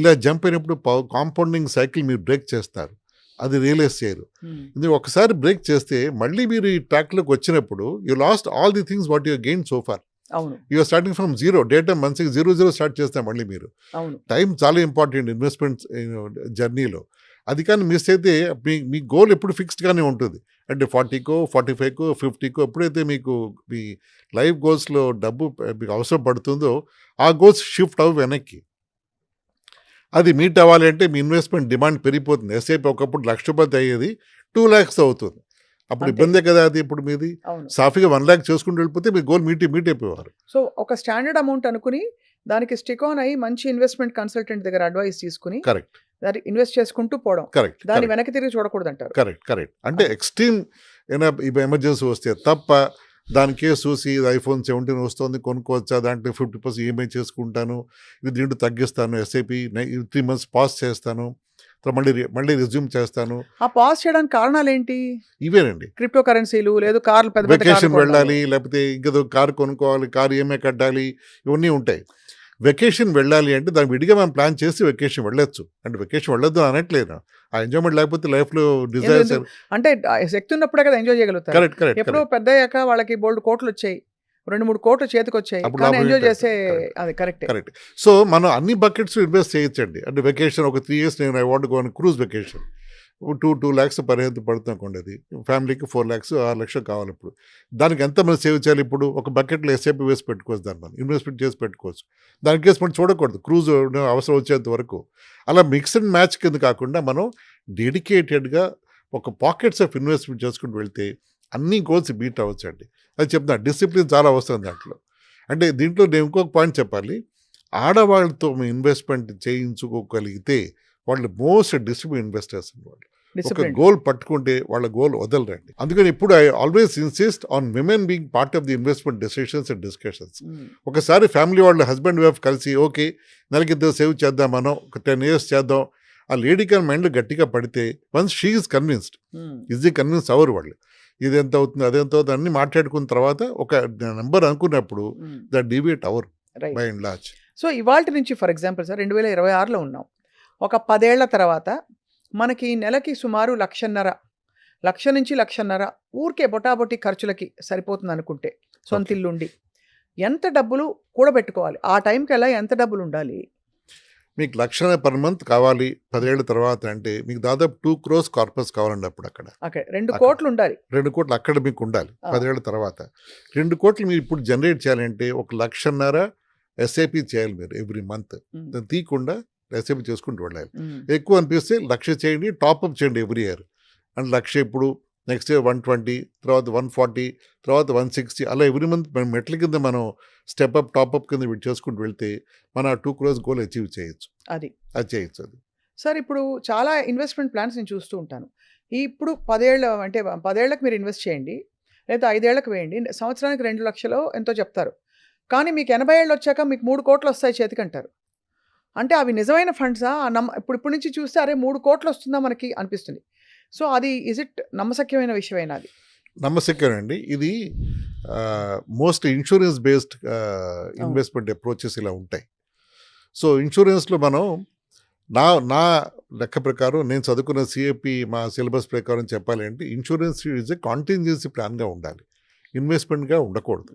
[SPEAKER 3] ఇలా జంప్ అయినప్పుడు కాంపౌండింగ్ సైకిల్ మీరు బ్రేక్ చేస్తారు, అది రియలైజ్ చేయరు. ఇది ఒకసారి బ్రేక్ చేస్తే మళ్ళీ మీరు ఈ ట్రాక్లోకి వచ్చినప్పుడు you lost all the things what you gain so far. You're starting from 0. Data మంత్స్కి 0 స్టార్ట్ చేస్తాం మళ్ళీ మీరు. టైం చాలా ఇంపార్టెంట్ ఇన్వెస్ట్మెంట్ జర్నీలో. అది కానీ మిస్ అయితే మీ గోల్ ఎప్పుడు ఫిక్స్డ్గానే ఉంటుంది. అంటే 40కో 45కో 50కో ఎప్పుడైతే మీకు మీ లైఫ్ గోల్స్లో డబ్బు మీకు అవసరం పడుతుందో ఆ గోల్స్ షిఫ్ట్ అవ్వ వెనక్కి. అది మీట్ అవ్వాలి అంటే మీ ఇన్వెస్ట్మెంట్ డిమాండ్ పెరిగిపోతుంది. ఎస్ఐపి ఒకప్పుడు 1,00,000 రూపాయలు అయ్యేది 2 lakhs అవుతుంది. అప్పుడు
[SPEAKER 2] అంతే.
[SPEAKER 3] ఇబ్బందే కదా అది ఇప్పుడు మీది.
[SPEAKER 2] అవును.
[SPEAKER 3] సాఫీగా 1 lakh చేసుకుంటూ వెళ్ళిపోతే మీ గోల్ మీట్ అయిపోయేవారు.
[SPEAKER 2] సో ఒక స్టాండర్డ్ అమౌంట్ అనుకుని దానికి స్టిక్ ఆన్ అయ్యి మంచి ఇన్వెస్ట్మెంట్ కన్సల్టెంట్ దగ్గర అడ్వైస్ తీసుకుని
[SPEAKER 3] కరెక్ట్
[SPEAKER 2] దాన్ని ఇన్వెస్ట్ చేసుకుంటూ పోవడం,
[SPEAKER 3] కరెక్ట్
[SPEAKER 2] దాన్ని వెనక్కి తిరిగి చూడకూడదు అంటారు.
[SPEAKER 3] కరెక్ట్ అంటే ఎక్స్ట్రీమ్ ఏమైనా ఎమర్జెన్సీ వస్తే తప్ప దానికే చూసి ఐఫోన్ 17 వస్తుంది కొనుక్కోవచ్చా, దాంట్లో 50% ఈఎంఐ చేసుకుంటాను, ఇది దీంట్లో తగ్గిస్తాను, ఎస్ఐపి 3 months పాస్ చేస్తాను, మళ్ళీ రెజ్యూమ్ చేస్తాను.
[SPEAKER 2] ఆ పాస్ చేయడానికి కారణాలు ఏంటి?
[SPEAKER 3] ఇవేనండి.
[SPEAKER 2] క్రిప్టో కరెన్సీలు, లేదు కార్లు, పెద్ద పెద్ద
[SPEAKER 3] వెకేషన్
[SPEAKER 2] కార్లు కొనడాలు.
[SPEAKER 3] వెళ్ళాలి, లేకపోతే ఇంకేదో కారు కొనుక్కోవాలి, కారు ఈఎంఐ కట్టాలి, ఇవన్నీ ఉంటాయి. వెకేషన్ వెళ్ళాలి అంటే దాన్ని విడిగా మనం ప్లాన్ చేసి వెకేషన్ వెళ్ళొచ్చు. అంటే వెకేషన్ వెళ్ళొద్దు అనట్లేదు. ఆ ఎంజాయ్మెంట్ లేకపోతే లైఫ్లో డిజైర్స్.
[SPEAKER 2] అంటే ఆ శక్తి ఉన్నప్పుడే కదా ఎంజాయ్ చేయగలుగుతారు.
[SPEAKER 3] కరెక్ట్
[SPEAKER 2] ఎప్పుడో పెద్ద అయ్యాక వాళ్ళకి బోల్డ్ కోట్లు వచ్చాయి, 2-3 కోట్లు చేతికి వచ్చాయి,
[SPEAKER 3] అప్పుడు
[SPEAKER 2] కానీ
[SPEAKER 3] లాభం
[SPEAKER 2] ఎంజాయ్
[SPEAKER 3] ఏంటి?
[SPEAKER 2] చేసే
[SPEAKER 3] Correct.
[SPEAKER 2] అది కరెక్ట్.
[SPEAKER 3] సో మనం అన్ని బకెట్స్ ఇన్వెస్ట్ చేయొచ్చండి. అంటే వెకేషన్ ఒక 3 years నేను I want go on cruise vacation 2 lakhs పర్యంత పడుతుంది. అది ఫ్యామిలీకి 4 lakhs 6 లక్షలు కావాలి. ఇప్పుడు దానికి ఎంత మనం సేవ్ చేయాలి? ఇప్పుడు ఒక బకెట్లో ఎస్ఐపి వేసి పెట్టుకోవచ్చు, దాన్ని మనం ఇన్వెస్ట్మెంట్ చేసి పెట్టుకోవచ్చు. దాని కేసు మనం చూడకూడదు క్రూజ్ అవసరం వచ్చేంత వరకు. అలా మిక్స్ అండ్ మ్యాచ్ కింద కాకుండా మనం డెడికేటెడ్గా ఒక పాకెట్స్ ఆఫ్ ఇన్వెస్ట్మెంట్ చేసుకుంటూ వెళ్తే అన్ని గోల్స్ బీట్ అవ్వచ్చండి. అది చెప్తున్నా, డిసిప్లిన్ చాలా అవసరం దాంట్లో. అంటే దీంట్లో నేను ఇంకొక పాయింట్ చెప్పాలి. ఆడవాళ్ళతో ఇన్వెస్ట్మెంట్ చేయించుకోగలిగితే వాళ్ళు మోస్ట్ డిసిప్లిన్ ఇన్వెస్టర్స్ వాళ్ళు. ఒక
[SPEAKER 2] డిసిప్లిన్.
[SPEAKER 3] గోల్ పట్టుకుంటే వాళ్ళ గోల్ వదలరండి. అందుకని ఇప్పుడు I always insist on women being part of the investment decisions and discussions. ఒకసారి ఫ్యామిలీ వాళ్ళ హస్బెండ్ వైఫ్ కలిసి ఓకే నెలకి ఇద్దరు సేవ్ చేద్దాం, మనం ఒక 10 years చేద్దాం, ఆ లేడీకి మైండ్లో గట్టిగా పడితే once she is convinced, easy convince hour వాళ్ళు. ఇది ఎంత అవుతుంది, అదెంత అవుతుంది అన్ని మాట్లాడుకున్న తర్వాత ఒక నెంబర్ అనుకున్నప్పుడు the debate our by and large.
[SPEAKER 2] So ఇవాళ నుంచి ఫర్ ఎగ్జాంపుల్ సార్ 2026లో ఉన్నాం. ఒక 10 ఏళ్ల తర్వాత మనకి నెలకి సుమారు 1.5 నుంచి 1.5 ఊరికే బొటాబొటి ఖర్చులకి సరిపోతుంది అనుకుంటే, సొంత ఇల్లుండి ఎంత డబ్బులు కూడబెట్టుకోవాలి? ఆ టైంకి ఎలా ఎంత డబ్బులు ఉండాలి?
[SPEAKER 3] మీకు 1,00,000 per month కావాలి 10 ఏళ్ళ తర్వాత అంటే మీకు దాదాపు 2 crores కార్పస్ కావాలండి. అప్పుడు అక్కడ
[SPEAKER 2] ఓకే 2 కోట్లు ఉండాలి.
[SPEAKER 3] 2 కోట్లు అక్కడ మీకు ఉండాలి 10 ఏళ్ళ తర్వాత. 2 కోట్లు మీరు ఇప్పుడు జనరేట్ చేయాలంటే 1,50,000 ఎస్ఐపి చేయాలి మీరు ఎవ్రీ మంత్. తీయకుండా ఎస్ఐపి చేసుకుంటూ వెళ్ళాలి. ఎక్కువ అనిపిస్తే 1,00,000 చేయండి, టాప్అప్ చేయండి ఎవ్రీ ఇయర్. అండ్ 1,00,000 ఇప్పుడు నెక్స్ట్ ఇయర్ 120, తర్వాత 140, తర్వాత 160, అలా ఎవ్రీ మంత్ మనం మెట్ల కింద మనం స్టెప్అప్ టాప్అప్ కింద వీటి చేసుకుంటూ వెళ్తే మన 2 crores గోల్ అచీవ్ చేయొచ్చు.
[SPEAKER 2] అది
[SPEAKER 3] చేయొచ్చు. అది
[SPEAKER 2] సార్ ఇప్పుడు చాలా ఇన్వెస్ట్మెంట్ ప్లాన్స్ నేను చూస్తూ ఉంటాను. ఇప్పుడు 10 ఏళ్ళ అంటే 10 ఏళ్ళకి మీరు ఇన్వెస్ట్ చేయండి, లేదా 5 ఏళ్ళకి వేయండి, సంవత్సరానికి 2 లక్షలు ఎంతో చెప్తారు. కానీ మీకు 80 ఏళ్ళు వచ్చాక మీకు 3 కోట్లు వస్తాయి చేతికి అంటారు. అంటే అవి నిజమైన ఫండ్సా? ఇప్పుడు నుంచి చూస్తే అరే 3 కోట్లు వస్తుందా మనకి అనిపిస్తుంది. సో అది ఇజ్ ఇట్ నమ్మశక్యమైన విషయమైనా? అది
[SPEAKER 3] నమ్మశక్యనండి. ఇది most insurance based investment approaches ఇలా ఉంటాయి. సో ఇన్సూరెన్స్లో మనం నా లెక్క ప్రకారం నేను చదువుకున్న సిఏపి మా సిలబస్ ప్రకారం చెప్పాలి అంటే ఇన్సూరెన్స్ ఈజ్ ఏ కాంటింజెన్సీ ప్లాన్గా ఉండాలి, ఇన్వెస్ట్మెంట్గా ఉండకూడదు.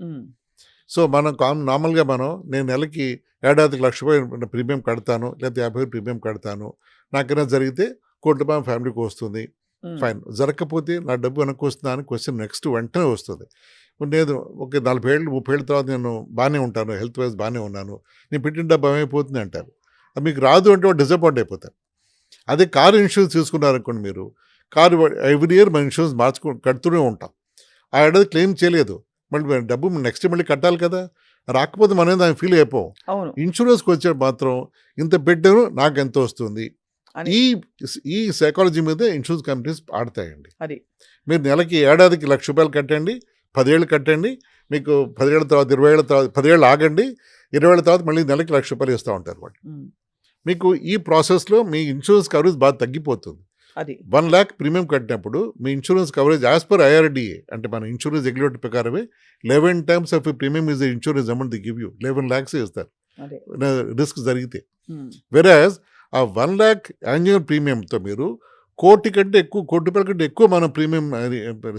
[SPEAKER 3] సో మనం నార్మల్గా నేను నెలకి ఏడాదికి 1,00,000 ప్రీమియం కడతాను, లేదా 50,000 ప్రీమియం కడతాను, నాకైనా జరిగితే 1 కోటి రూపాయలు ఫ్యామిలీకి వస్తుంది, ఫైన్. జరగకపోతే నా డబ్బు వెనక్కి వస్తుందా అని క్వశ్చన్ నెక్స్ట్ వెంటనే వస్తుంది. నేను ఒక 40 ఏళ్ళు 30 ఏళ్ళ తర్వాత నేను బాగానే ఉంటాను, హెల్త్ వైజ్ బాగానే ఉన్నాను, నేను పెట్టిన డబ్బు ఏమైపోతుంది అంటారు. అది మీకు రాదు అంటే వాడు డిసప్పాయింట్ అయిపోతారు. అదే కారు ఇన్సూరెన్స్ తీసుకున్నారనుకోండి, మీరు కారు ఎవ్రీ ఇయర్ మన ఇన్సూరెన్స్ కడుతూనే ఉంటాం. ఆ ఏడాది క్లెయిమ్ చేయలేదు, మళ్ళీ డబ్బు నెక్స్ట్ మళ్ళీ కట్టాలి కదా, రాకపోతే మనం దాన్ని ఫీల్ అయిపోం. ఇన్సూరెన్స్కి వచ్చే మాత్రం ఇంత పెట్టాను నాకు ఎంత వస్తుంది, ఈ సైకాలజీ మీద ఇన్సూరెన్స్ కంపెనీస్ ఆడతాయండి.
[SPEAKER 2] అది
[SPEAKER 3] మీరు నెలకి ఏడాదికి 1,00,000 రూపాయలు కట్టండి, 10 ఏళ్ళు కట్టండి, మీకు 10 ఏళ్ళ తర్వాత 20 ఏళ్ళ తర్వాత 10 ఏళ్ళు ఆగండి, 20 ఏళ్ళ తర్వాత మళ్ళీ నెలకి 1,00,000 రూపాయలు ఇస్తూ ఉంటారు వాళ్ళు. మీకు ఈ ప్రాసెస్లో మీ ఇన్సూరెన్స్ కవరేజ్ బాగా తగ్గిపోతుంది.
[SPEAKER 2] అది
[SPEAKER 3] 1 lakh ప్రీమియం కట్టినప్పుడు మీ insurance coverage as per IRDA అంటే మన ఇన్సూరెన్స్ రెగ్యులేటర్ ప్రకారమే 11 times of premium is the insurance amount the give you. 11 lakhs ఇస్తారు రిస్క్ జరిగితే. వెరాజ్ ఆ 1 lakh యాన్యువల్ ప్రీమియంతో మీరు 1 కోటి కంటే ఎక్కువ, 1 కోటి రూపాయల కంటే ఎక్కువ మనం ప్రీమియం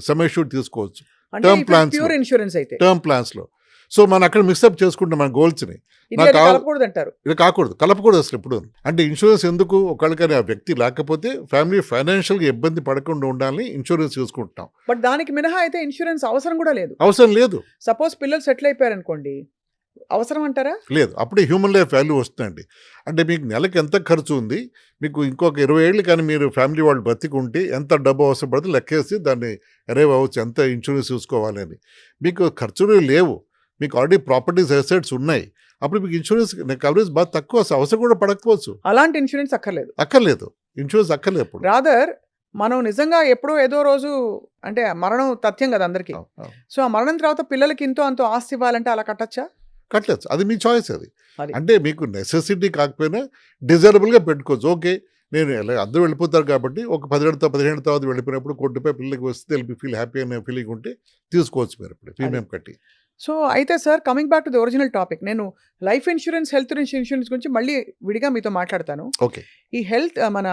[SPEAKER 3] సమ్ అష్యూర్డ్ తీసుకోవచ్చు టర్మ్ ప్లాన్స్లో. సో మనం అక్కడ మిక్సప్ చేసుకుంటాం మన గోల్స్ని. ఇది కాకూడదు, కలపకూడదు అసలు ఎప్పుడు. అంటే ఇన్సూరెన్స్ ఎందుకు? ఒకళ్ళకని ఆ వ్యక్తి లేకపోతే ఫ్యామిలీ ఫైనాన్షియల్గా ఇబ్బంది పడకుండా ఉండాలని ఇన్సూరెన్స్ చూసుకుంటాం.
[SPEAKER 2] బట్ దానికి మినహా అయితే ఇన్సూరెన్స్ అవసరం కూడా లేదు.
[SPEAKER 3] అవసరం లేదు.
[SPEAKER 2] సపోజ్ పిల్లలు సెటిల్ అయిపోయారు అనుకోండి, అవసరం అంటారా?
[SPEAKER 3] లేదు, అప్పుడే హ్యూమన్ లైఫ్ వాల్యూ వస్తుందండి. అంటే మీకు నెలకి ఎంత ఖర్చు ఉంది, మీకు ఇంకొక 20 ఏళ్ళు కానీ మీరు ఫ్యామిలీ వాళ్ళు బతికుంటే ఎంత డబ్బు అవసరం పడుతుంది లెక్కేసి దాన్ని అరేవ్ అవ్వచ్చు, ఎంత ఇన్సూరెన్స్ చూసుకోవాలని. మీకు ఖర్చులు లేవు, మీకు ఆల్రెడీ ప్రాపర్టీస్ అసెట్స్ ఉన్నాయి, అప్పుడు మీకు ఇన్సూరెన్స్ కవరేజ్ బాగా తక్కువ, అవసరం కూడా పడకపోవచ్చు.
[SPEAKER 2] అలాంటి ఇన్సూరెన్స్
[SPEAKER 3] అక్కర్లేదు, ఇన్సూరెన్స్ అక్కర్లేదు. ఇప్పుడు
[SPEAKER 2] రాదర్ మనం నిజంగా ఎప్పుడో ఏదో రోజు అంటే మరణం తథ్యం కదా అందరికీ. సో ఆ మరణం తర్వాత పిల్లలకి ఇంతో అంతో ఆస్తి ఇవ్వాలంటే అలా కట్టచ్చా?
[SPEAKER 3] కట్టలేదు, అది మీ చాయిస్. అది
[SPEAKER 2] అది.
[SPEAKER 3] అంటే మీకు నెసెసిటీ కాకపోయినా డిజైరబుల్గా పెట్టుకోవచ్చు. ఓకే, నేను అందరూ వెళ్ళిపోతారు కాబట్టి ఒక 15 తర్వాత వెళ్ళిపోయినప్పుడు ₹1,00,000 పిల్లలకి వస్తే తెలిపి ఫీల్ హ్యాపీ అనే ఫీలింగ్ ఉంటే తీసుకోవచ్చు మీరు ఇప్పుడు ప్రీమియం కట్టి.
[SPEAKER 2] సో అయితే sir, coming back to the original topic, నేను లైఫ్ ఇన్సూరెన్స్, హెల్త్ ఇన్సూరెన్స్ గురించి మళ్ళీ విడిగా మీతో మాట్లాడతాను.
[SPEAKER 3] ఓకే,
[SPEAKER 2] ఈ హెల్త్ మన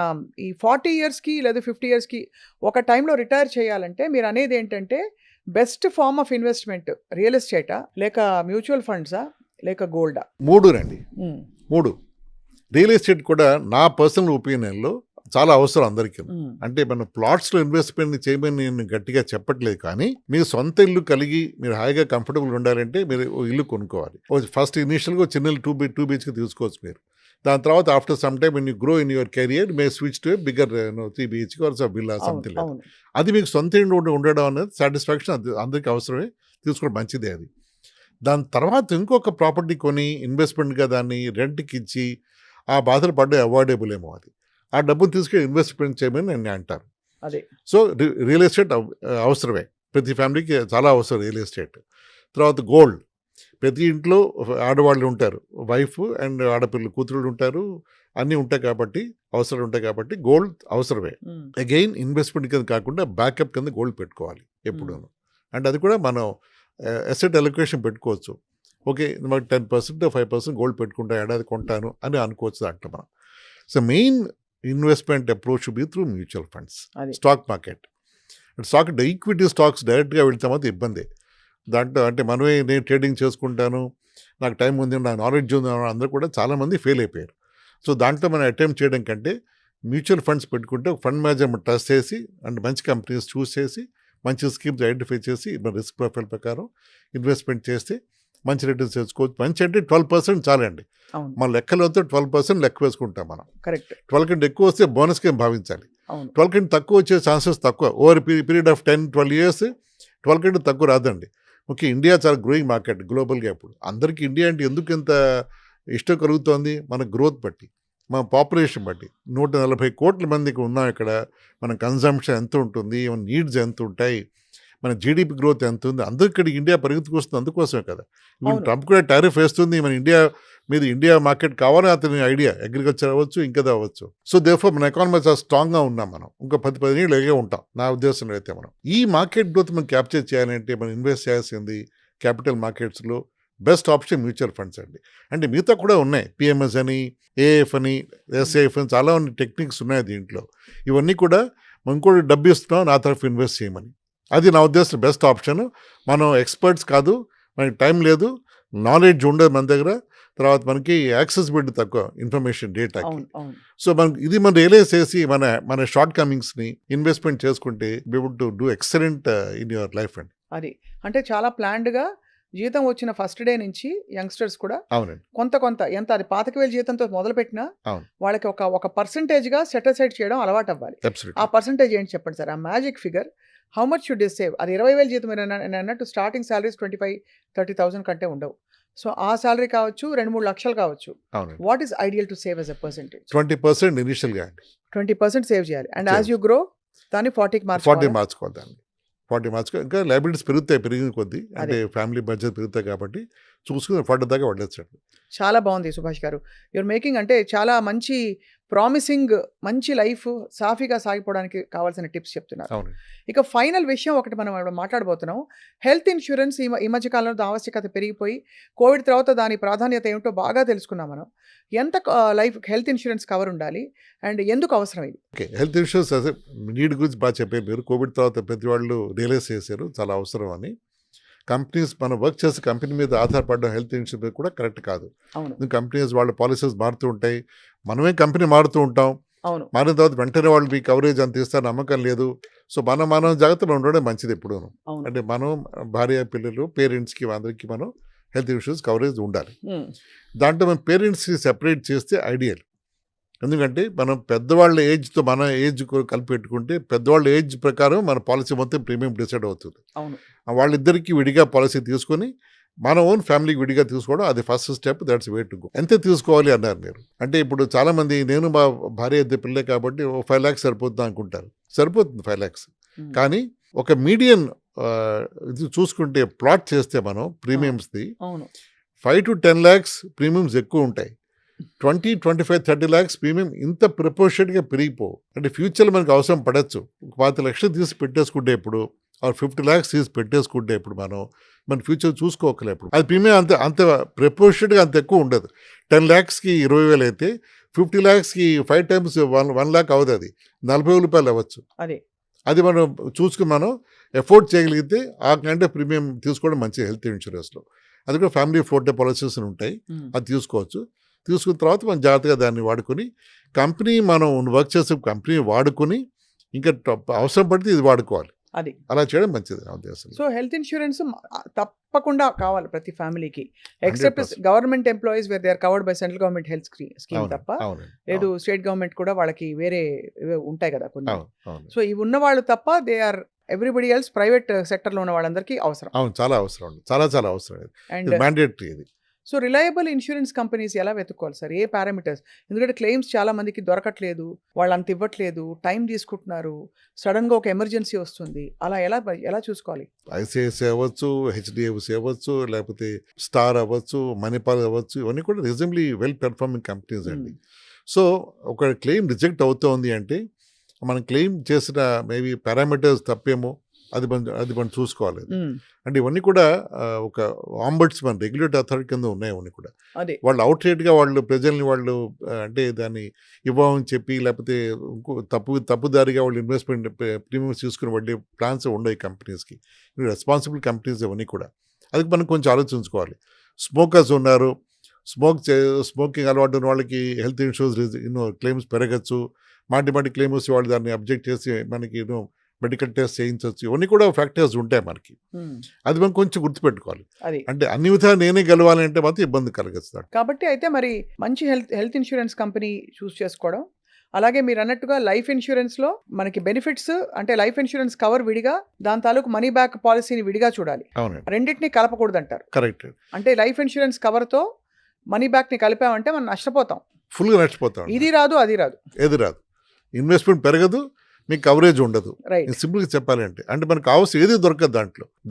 [SPEAKER 2] ఈ 40 ఇయర్స్కి లేదా 50 ఇయర్స్కి ఒక టైంలో రిటైర్ చేయాలంటే మీరు అనేది ఏంటంటే best form of investment real ఎస్టేటా, లేక మ్యూచువల్ ఫండ్సా, లేక గోల్డా?
[SPEAKER 3] 3 రండి. 3 రియల్ ఎస్టేట్ కూడా నా పర్సనల్ ఒపీనియన్లో చాలా అవసరం అందరికీ. అంటే మన ప్లాట్స్లో ఇన్వెస్ట్మెంట్ చేయమని నేను గట్టిగా చెప్పట్లేదు, కానీ మీరు సొంత ఇల్లు కలిగి మీరు హాయిగా కంఫర్టబుల్ ఉండాలంటే మీరు ఇల్లు కొనుక్కోవాలి. ఫస్ట్ ఇనిషియల్గా చిన్న 2 BHK తీసుకోవచ్చు మీరు. దాని తర్వాత after some time when you grow in your career may switch to a bigger 3 BHK or villa something like that. అది మీకు సొంత ఇల్లు ఉండడం అనేది సాటిస్ఫాక్షన్, అందరికీ అవసరమే, తీసుకోవడం మంచిదే అది. దాని తర్వాత ఇంకొక ప్రాపర్టీ కొని ఇన్వెస్ట్మెంట్గా దాన్ని రెంట్కి ఇచ్చి ఆ బాధలు పడ్డ అవాయిడబుల్ ఏమో. అది ఆ డబ్బును తీసుకెళ్ళి ఇన్వెస్ట్మెంట్ చేయమని నేను అంటారు.
[SPEAKER 2] అదే.
[SPEAKER 3] సో రియల్ ఎస్టేట్ అవసరమే, ప్రతి ఫ్యామిలీకి చాలా అవసరం రియల్ ఎస్టేట్. తర్వాత గోల్డ్, ప్రతి ఇంట్లో ఆడవాళ్ళు ఉంటారు, వైఫ్ అండ్ ఆడపిల్లలు కూతురులు ఉంటారు, అన్నీ ఉంటాయి కాబట్టి అవసరం ఉంటాయి కాబట్టి గోల్డ్ అవసరమే. అగైన్ ఇన్వెస్ట్మెంట్ కింద కాకుండా బ్యాకప్ కింద గోల్డ్ పెట్టుకోవాలి ఎప్పుడూ. అండ్ అది కూడా మనం అసెట్ అలొకేషన్ పెట్టుకోవచ్చు. ఓకే, మనకి 10% 5% గోల్డ్ పెట్టుకుంటా, ఏడాది కొంటాను అని అనుకోవచ్చు దాంట్లో మనం. So main investment approach be through mutual funds, stock market. Equity stocks డైరెక్ట్గా వెళ్తామో ఇబ్బంది. దాంట్లో అంటే మనమే నేను ట్రేడింగ్ చేసుకుంటాను, నాకు టైం ఉంది, నాకు నాలెడ్జ్ ఉంది, అందరూ కూడా చాలామంది ఫెయిల్ అయిపోయారు. సో దాంట్లో మనం అటెంప్ట్ చేయడం కంటే మ్యూచువల్ ఫండ్స్ పెట్టుకుంటే ఒక ఫండ్ మేనేజర్ ట్రస్ట్ చేసి అండ్ మంచి కంపెనీస్ చూస్ చేసి మంచి స్కీమ్స్ ఐడెంటిఫై చేసి మన రిస్క్ ప్రొఫైల్ ప్రకారం ఇన్వెస్ట్మెంట్ చేస్తే మంచి రిటర్న్స్ తెచ్చుకోవచ్చు. మంచి అంటే 12% చాలండి. మన లెక్కలతో 12% లెక్క వేసుకుంటాం మనం.
[SPEAKER 2] కరెక్ట్.
[SPEAKER 3] 12 కంటే ఎక్కువ వస్తే బోనస్ కింద భావించాలి. 12 కంటే తక్కువ వచ్చే ఛాన్సెస్ తక్కువ. ఓవర్ పీరియడ్ ఆఫ్ 10-12 ఇయర్స్ 12 కంటే తక్కువ రాదండి. ఓకే, ఇండియా చాలా గ్రోయింగ్ మార్కెట్ గ్లోబల్గా. ఇప్పుడు అందరికీ ఇండియా అంటే ఎందుకు ఇంత ఇష్టం కలుగుతోంది? మన గ్రోత్ బట్టి, మన పాపులేషన్ బట్టి. 140 కోట్ల మందికి ఉన్నాం ఇక్కడ. మన కన్జంప్షన్ ఎంత ఉంటుంది, మన నీడ్స్ ఎంత ఉంటాయి, మన జీడిపి గ్రోత్ ఎంత ఉంది, అందరూ ఇక్కడ ఇండియా పరిగెత్తుకు వస్తుంది. అందుకోసమే కదా ఇప్పుడు ట్రంప్ కూడా టారిఫ్ వేస్తుంది. మన ఇండియా మార్కెట్ కావాలని అతని ఐడియా, అగ్రికల్చర్ అవ్వచ్చు, ఇంకా అవ్వచ్చు. సో దేర్ఫోర్ మన ఎకానమీ చాలా స్ట్రాంగ్గా ఉన్నాం మనం. ఇంకా 10-15 ఏళ్ళు ఎగే ఉంటాం నా ఉద్దేశంలో అయితే. మనం ఈ మార్కెట్ గ్రోత్ మనం క్యాప్చర్ చేయాలంటే మనం ఇన్వెస్ట్ చేయాల్సింది క్యాపిటల్ మార్కెట్స్లో. బెస్ట్ ఆప్షన్ మ్యూచువల్ ఫండ్స్ అండి. అంటే మిగతా కూడా ఉన్నాయి, పిఎంఎస్ అని, ఏఎఫ్ అని, ఎస్ఏఎఫ్ అని, చాలా టెక్నిక్స్ ఉన్నాయి దీంట్లో. ఇవన్నీ కూడా మనం కూడా డబ్బు ఇస్తున్నాం నా తరఫు ఇన్వెస్ట్ చేయమని. అది నా ఉద్దేశం బెస్ట్ ఆప్షన్. మనం ఎక్స్పర్ట్స్ కాదు, మనకి టైం లేదు, నాలెడ్జ్ ఉండదు మన దగ్గర, తర్వాత మనకి యాక్సెసిబిలిటీ తక్కువ ఇన్ఫర్మేషన్ డేటాకి. సో ఇది మనం రియలైజ్ చేసి మన షార్ట్ కమింగ్స్ని ఇన్వెస్ట్మెంట్ చేసుకుంటే be able to do excellent in your life అండి.
[SPEAKER 2] అది అంటే చాలా ప్లాన్డ్గా జీతం వచ్చిన ఫస్ట్ డే నుంచి యంగ్స్టర్స్ కూడా
[SPEAKER 3] అవునండి
[SPEAKER 2] కొంత ఎంత అది 5,000 జీతంతో మొదలు పెట్టినా వాళ్ళకి ఒక పర్సంటేజ్గా సెట్ అసైడ్ చేయడం అలవాటు అవ్వాలి. ఆ పర్సంటేజ్ ఏంటి చెప్పండి సార్, ఆ magic figure. How much should they save? అది 20,000 జీతం నేను అన్నట్టు స్టార్టింగ్ సాలరీస్ 25,000-30,000 కంటే ఉండవు. సో ఆ సాలరీ కావచ్చు, 2-3 లక్షలు కావచ్చు. What is ideal to save yes a percentage?
[SPEAKER 3] 20% ఇనిషియల్గా అండి.
[SPEAKER 2] 20% సేవ్ చేయాలి. అండ్ యాజ్ యూ గ్రో దాన్ని 40
[SPEAKER 3] మార్చుకోవాలి దాన్ని. 40 మార్చుకో. ఇంకా లైబిలిటీస్ పెరిగిన కొద్దీ, అంటే ఫ్యామిలీ బడ్జెట్ పెరుగుతాయి కాబట్టి చూసుకుని 40 దాకా వెళ్ళొచ్చు.
[SPEAKER 2] చాలా బాగుంది సుభాష్ గారు. యూఆర్ మేకింగ్ అంటే చాలా మంచి ప్రామిసింగ్, మంచి లైఫ్ సాఫీగా సాగిపోవడానికి కావాల్సిన టిప్స్ చెప్తున్నారు. ఇక ఫైనల్ విషయం ఒకటి మనం మాట్లాడబోతున్నాం. హెల్త్ ఇన్సూరెన్స్ ఈ మధ్యకాలంలో ఆవశ్యకత పెరిగిపోయి కోవిడ్ తర్వాత దాని ప్రాధాన్యత ఏమిటో బాగా తెలుసుకున్నాం మనం. ఎంత హెల్త్ ఇన్సూరెన్స్ కవర్ ఉండాలి అండ్ ఎందుకు అవసరం ఇది?
[SPEAKER 3] ఓకే, హెల్త్ ఇన్సూరెన్స్ అదే నీడ్ గురించి బాగా చెప్పారు మీరు. కోవిడ్ తర్వాత ప్రతి వాళ్ళు రియలైజ్ చేశారు చాలా అవసరం అని. కంపెనీస్ మనం వర్క్ చేసే కంపెనీ మీద ఆధారపడడం హెల్త్ ఇన్సూరెన్స్ కూడా కరెక్ట్ కాదు. కంపెనీస్ వాళ్ళ పాలసీస్ మారుతూ ఉంటాయి, మనమే కంపెనీ మారుతూ ఉంటాం. మారిన తర్వాత వెంటనే వాళ్ళు మీ కవరేజ్ అంత ఇస్తారు నమ్మకం లేదు. సో మనం జాగ్రత్తగా ఉండడం మంచిది ఎప్పుడూ. అంటే మనం భార్య పిల్లలు పేరెంట్స్కి అందరికీ మనం హెల్త్ ఇన్సూరెన్స్ కవరేజ్ ఉండాలి. దాంట్లో మనం పేరెంట్స్కి సెపరేట్ చేస్తే ఐడియల్. ఎందుకంటే మనం పెద్దవాళ్ళ ఏజ్తో మన ఏజ్ కలిపి పెట్టుకుంటే పెద్దవాళ్ళ ఏజ్ ప్రకారం మన పాలసీ మొత్తం ప్రీమియం డిసైడ్ అవుతుంది. వాళ్ళిద్దరికీ విడిగా పాలసీ తీసుకొని మన ఓన్ ఫ్యామిలీకి విడిగా తీసుకోవడం అది first step. That's way to go. ఎంత తీసుకోవాలి అన్నారు మీరు. అంటే ఇప్పుడు చాలామంది నేను మా భార్య ఇద్దరు పిల్లలే కాబట్టి 5 lakhs సరిపోతుంది అనుకుంటారు. సరిపోతుంది 5 lakhs. కానీ ఒక మీడియన్ ఇది చూసుకుంటే ప్లాట్ చేస్తే మనం ప్రీమియమ్స్ది 5 to 10 lakhs ప్రీమియమ్స్ ఎక్కువ ఉంటాయి. 20, 25, 30 lakhs ప్రీమియం ఇంత ప్రపోర్షన్గా పెరిగిపోవు. అంటే ఫ్యూచర్లో మనకు అవసరం పడవచ్చు. 5 lakhs తీసి పెట్టేసుకుంటే ఇప్పుడు 50 lakhs తీసి పెట్టేసుకుంటే ఇప్పుడు మన ఫ్యూచర్ చూసుకోకలే. ఇప్పుడు అది ప్రీమియం అంత ప్రపోర్షన్గా అంత ఎక్కువ ఉండదు. 10 lakhsకి 20,000 అయితే 50 lakhsకి 5 times 1 lakh అవుతుంది. అది 40,000 రూపాయలు అవ్వచ్చు. అది మనం చూసుకుని మనం ఎఫోర్డ్ చేయగలిగితే ఆ కంటే ప్రీమియం తీసుకోవడం మంచి హెల్త్ ఇన్సూరెన్స్లో. అది కూడా ఫ్యామిలీ ఫ్లోటర్ పాలసీస్ ఉంటాయి, అది తీసుకోవచ్చు. తీసుకున్న తర్వాత మనం జాగ్రత్తగా దాన్ని వాడుకొని కంపెనీ మనం వర్క్ చేసే కంపెనీ వాడుకొని ఇంకా అవసరం పడితే ఇది వాడుకోవాలి.
[SPEAKER 2] అది
[SPEAKER 3] అలా చేయడం మంచిది నా ఉద్దేశం.
[SPEAKER 2] సో హెల్త్ ఇన్సూరెన్స్ తప్పకుండా కావాలి ప్రతి ఫ్యామిలీకి, except government employees where they are covered by central government health scheme తప్ప. లేదు స్టేట్ గవర్నమెంట్ కూడా వాళ్ళకి వేరే ఉంటాయి కదా కొన్ని. సో ఇవి ఉన్న వాళ్ళు తప్ప they are everybody else private sector లో ఉన్న వాళ్ళందరికీ అవసరం.
[SPEAKER 3] అవును, చాలా అవసరం, చాలా అవసరం. అండ్ మ్యాండేటరీ ఇది.
[SPEAKER 2] సో రిలయబుల్ ఇన్సూరెన్స్ కంపెనీస్ ఎలా వెతుక్కోవాలి సార్? ఏ పారామీటర్స్? ఎందుకంటే క్లెయిమ్స్ చాలా మందికి దొరకట్లేదు, వాళ్ళు అంత ఇవ్వట్లేదు, టైం తీసుకుంటున్నారు, సడన్గా ఒక ఎమర్జెన్సీ వస్తుంది, అలా ఎలా చూసుకోవాలి?
[SPEAKER 3] ఐసిఐసిఐ అవ్వచ్చు, హెచ్డిఎఫ్సి అవ్వచ్చు, లేకపోతే స్టార్ అవ్వచ్చు, మణిపాల్ అవ్వచ్చు, ఇవన్నీ కూడా రీజనబ్లీ వెల్ పెర్ఫార్మింగ్ కంపెనీస్ అండి. సో ఒక క్లెయిమ్ రిజెక్ట్ అవుతోంది అంటే మనం క్లెయిమ్ చేసిన మేబీ పారామీటర్స్ తప్పేమో అది మనం చూసుకోవాలి. అంటే ఇవన్నీ కూడా ఒక ఆంబడ్స్మన్ రెగ్యులేటరీ అథారిటీ కింద ఉన్నాయి. ఇవన్నీ కూడా వాళ్ళు అవుట్రేట్గా వాళ్ళు ప్రజల్ని వాళ్ళు అంటే దాన్ని ఇవ్వమని చెప్పి లేకపోతే తప్పుదారిగా వాళ్ళు ఇన్వెస్ట్మెంట్ ప్రీమియమ్స్ తీసుకుని వడ్డీ ప్లాన్స్ ఉండవు ఈ కంపెనీస్కి. రెస్పాన్సిబుల్ కంపెనీస్ ఇవన్నీ కూడా. అది మనం కొంచెం ఆలోచించుకోవాలి. స్మోకర్స్ ఉన్నారు, స్మోకింగ్ అలవాటు ఉన్న వాళ్ళకి హెల్త్ ఇన్సూరెన్స్ క్లెయిమ్స్ పెరగచ్చు. మాటి క్లెయిమ్స్ వాళ్ళు దాన్ని అబ్జెక్ట్ చేసి మనకి మెడికల్ టెస్ట్ చేయించవచ్చు. ఇవన్నీ కూడా ఫ్యాక్టర్స్ ఉంటాయి మనకి. అది మనం కొంచెం గుర్తుపెట్టుకోవాలి. అంటే అన్ని విధాలు నేనే గెలవాలంటే మాత్రం ఇబ్బంది కలగచ్చు.
[SPEAKER 2] కాబట్టి అయితే మరి మంచి హెల్త్ ఇన్సూరెన్స్ కంపెనీ చూస్ చేసుకోవడం, అలాగే మీరు అన్నట్టుగా లైఫ్ ఇన్సూరెన్స్లో మనకి బెనిఫిట్స్ అంటే లైఫ్ ఇన్సూరెన్స్ కవర్ విడిగా, దాని తాలూకు మనీ బ్యాక్ పాలసీని విడిగా చూడాలి. రెండింటినీ కలపకూడదు అంటారు.
[SPEAKER 3] కరెక్ట్.
[SPEAKER 2] అంటే లైఫ్ ఇన్సూరెన్స్ కవర్తో మనీ బ్యాక్ని కలిపామంటే మనం నష్టపోతాం,
[SPEAKER 3] ఫుల్గా నష్టపోతాం.
[SPEAKER 2] ఇది రాదు అది రాదు,
[SPEAKER 3] ఏది రాదు, ఇన్వెస్ట్మెంట్ పెరగదు, మీకు కవరేజ్ ఉండదు. సింపుల్గా చెప్పాలి అంటే మనకు కావాల్సిన ఏది దొరకదు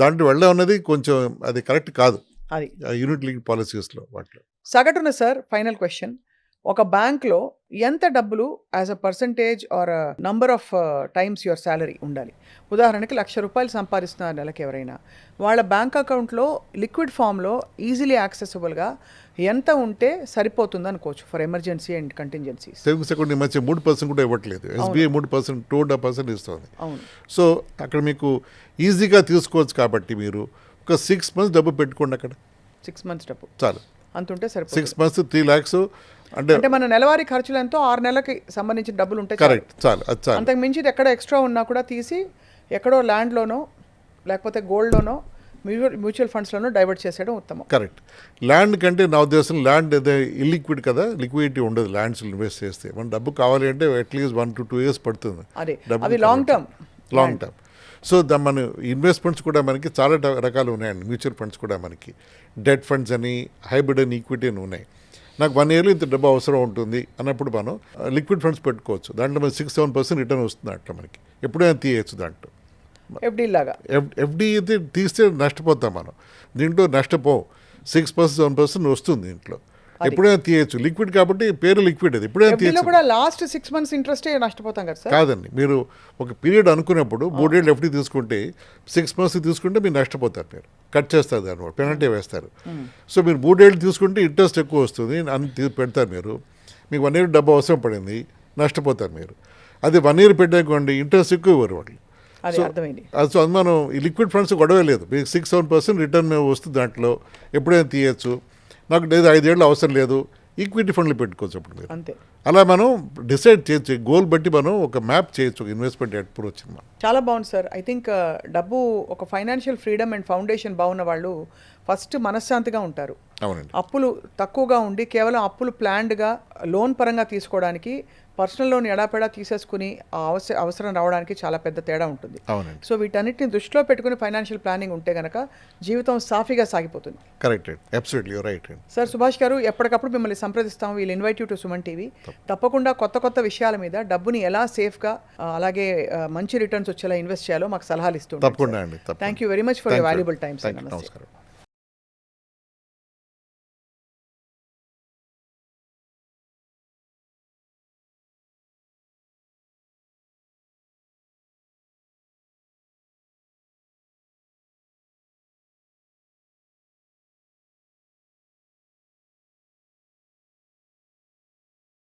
[SPEAKER 3] దాంట్లో వెళ్ళడం అన్నది కొంచెం అది కరెక్ట్ కాదు. అది యూనిట్ లింక్ పాలసీస్లో వాటిలో
[SPEAKER 2] సగటున సార్ ఫైనల్ క్వశ్చన్, ఒక బ్యాంక్లో ఎంత డబ్బులు as a percentage or number of times your salary ఉండాలి? ఉదాహరణకి 1,00,000 రూపాయలు సంపాదిస్తున్నారు నెలకి ఎవరైనా, వాళ్ళ బ్యాంక్ అకౌంట్లో లిక్విడ్ ఫామ్లో ఈజీలీ యాక్సెసిబుల్గా ఎంత ఉంటే సరిపోతుంది అనుకోవచ్చు for emergency and contingencies?
[SPEAKER 3] Savings account మధ్య 3% కూడా ఇవ్వట్లేదు. ఎస్బీఐ 3%, 2.5% ఇస్తుంది. సో అక్కడ మీకు ఈజీగా తీసుకోవచ్చు. కాబట్టి మీరు ఒక 6 months డబ్బు పెట్టుకోండి. అక్కడ
[SPEAKER 2] 6 months డబ్బు
[SPEAKER 3] చాలు,
[SPEAKER 2] అంతుంటే సరిపోతుంది.
[SPEAKER 3] 6 months 3 lakhs
[SPEAKER 2] అంటే మన నెలవారీ ఖర్చులు ఎంతో 6 నెలలకి సంబంధించిన డబ్బులు ఉంటాయి.
[SPEAKER 3] కరెక్ట్, చాలు.
[SPEAKER 2] అంతకు మించి ఎక్కడ ఎక్స్ట్రా ఉన్నా కూడా తీసి ఎక్కడో ల్యాండ్లోనో లేకపోతే గోల్డ్లోనో మ్యూచువల్ ఫండ్స్లోనో డైవర్ట్ చేసేయడం ఉత్తమం.
[SPEAKER 3] కరెక్ట్. ల్యాండ్ కంటే నా ఉద్దేశం ల్యాండ్ అదే ఇల్లిక్విడ్ కదా, లిక్విడిటీ ఉండదు ల్యాండ్స్ ఇన్వెస్ట్ చేస్తే. మన డబ్బు కావాలి అంటే అట్లీస్ట్ 1 to 2 years పడుతుంది.
[SPEAKER 2] అది లాంగ్ టర్మ్.
[SPEAKER 3] సో మన ఇన్వెస్ట్మెంట్స్ కూడా మనకి చాలా రకాలు ఉన్నాయండి. మ్యూచువల్ ఫండ్స్ కూడా మనకి డెట్ ఫండ్స్ అని, హైబ్రిడ్ అని, ఈక్విటీ అని ఉన్నాయి. నాకు 1 yearలో ఇంత డబ్బు అవసరం ఉంటుంది అన్నప్పుడు మనం లిక్విడ్ ఫండ్స్ పెట్టుకోవచ్చు. దాంట్లో మనకి 6-7% రిటర్న్ వస్తుంది. అట్లా మనకి ఎప్పుడైనా తీయచ్చు. దాంట్లో ఎఫ్డి అయితే తీస్తే నష్టపోతాం మనం. దీంట్లో నష్టపోవు. 6%-7% వస్తుంది దీంట్లో. ఎప్పుడైనా తీయచ్చు. లిక్విడ్ కాబట్టి పేరు లిక్విడ్. అది ఎప్పుడైనా తీయచ్చు.
[SPEAKER 2] కూడా లాస్ట్ 6 months ఇంట్రెస్ట్ నష్టపోతాం కదా సార్?
[SPEAKER 3] కాదండి, మీరు ఒక పీరియడ్ అనుకున్నప్పుడు 3 ఏళ్ళు ఎఫ్డి తీసుకుంటే 6 months తీసుకుంటే మీరు నష్టపోతారు. మీరు కట్ చేస్తారు, దాని పెనాల్టీ వేస్తారు. సో మీరు 3 ఏళ్ళు తీసుకుంటే ఇంట్రెస్ట్ ఎక్కువ వస్తుంది అని పెడతారు. మీకు 1 year డబ్బు అవసరం పడింది, నష్టపోతారు మీరు. అది 1 year పెట్టాకోండి, ఇంట్రెస్ట్ ఎక్కువ ఇవ్వరు వాళ్ళు. సో అది మనం ఈ లిక్విడ్ ఫండ్స్ గొడవ లేదు. మీకు 6-7% రిటర్న్ వస్తుంది. దాంట్లో ఎప్పుడైనా తీయచ్చు. నాకు లేదు 5 ఏళ్ళు అవసరం లేదు, ఈక్విటీ ఫండ్లు పెట్టుకోవచ్చు అప్పుడు మీరు.
[SPEAKER 2] అంతే.
[SPEAKER 3] అలా మనం డిసైడ్ చేయొచ్చు. గోల్ బట్టి మనం ఒక మ్యాప్ చేయొచ్చు. ఇన్వెస్ట్మెంట్ అప్రోచ్ మనం.
[SPEAKER 2] చాలా బాగుంది సార్. ఐ థింక్ డబ్బు ఒక ఫైనాన్షియల్ ఫ్రీడమ్ అండ్ ఫౌండేషన్ బాగున్న వాళ్ళు ఫస్ట్ మనశ్శాంతిగా ఉంటారు.
[SPEAKER 3] అవునండి.
[SPEAKER 2] అప్పులు తక్కువగా ఉండి కేవలం అప్పులు ప్లాన్డ్గా లోన్ పరంగా తీసుకోవడానికి పర్సనల్ లోన్ ఎడాపెడా తీసేసుకుని ఆ అవసరం రావడానికి చాలా పెద్ద తేడా ఉంటుంది.
[SPEAKER 3] అవునండి.
[SPEAKER 2] సో వీటన్నిటిని దృష్టిలో పెట్టుకుని ఫైనాన్షియల్ ప్లానింగ్ ఉంటే కనుక జీవితం సాఫీగా సాగిపోతుంది.
[SPEAKER 3] కరెక్ట్ అండి, అబ్సల్యూట్లీ యు రైట్ అండి.
[SPEAKER 2] సార్ సుభాష్ గారు, ఎప్పటికప్పుడు మిమ్మల్ని సంప్రదిస్తాం. We'll invite you to Suman TV. తప్పకుండా కొత్త విషయాల మీద డబ్బుని ఎలా సేఫ్గా అలాగే మంచి రిటర్న్స్ వచ్చేలా ఇన్వెస్ట్ చేయాలో మాకు సలహాలు ఇస్తుంది.
[SPEAKER 3] తప్పకుండా అండి.
[SPEAKER 2] Thank you very much for your valuable time.
[SPEAKER 3] నమస్కారం.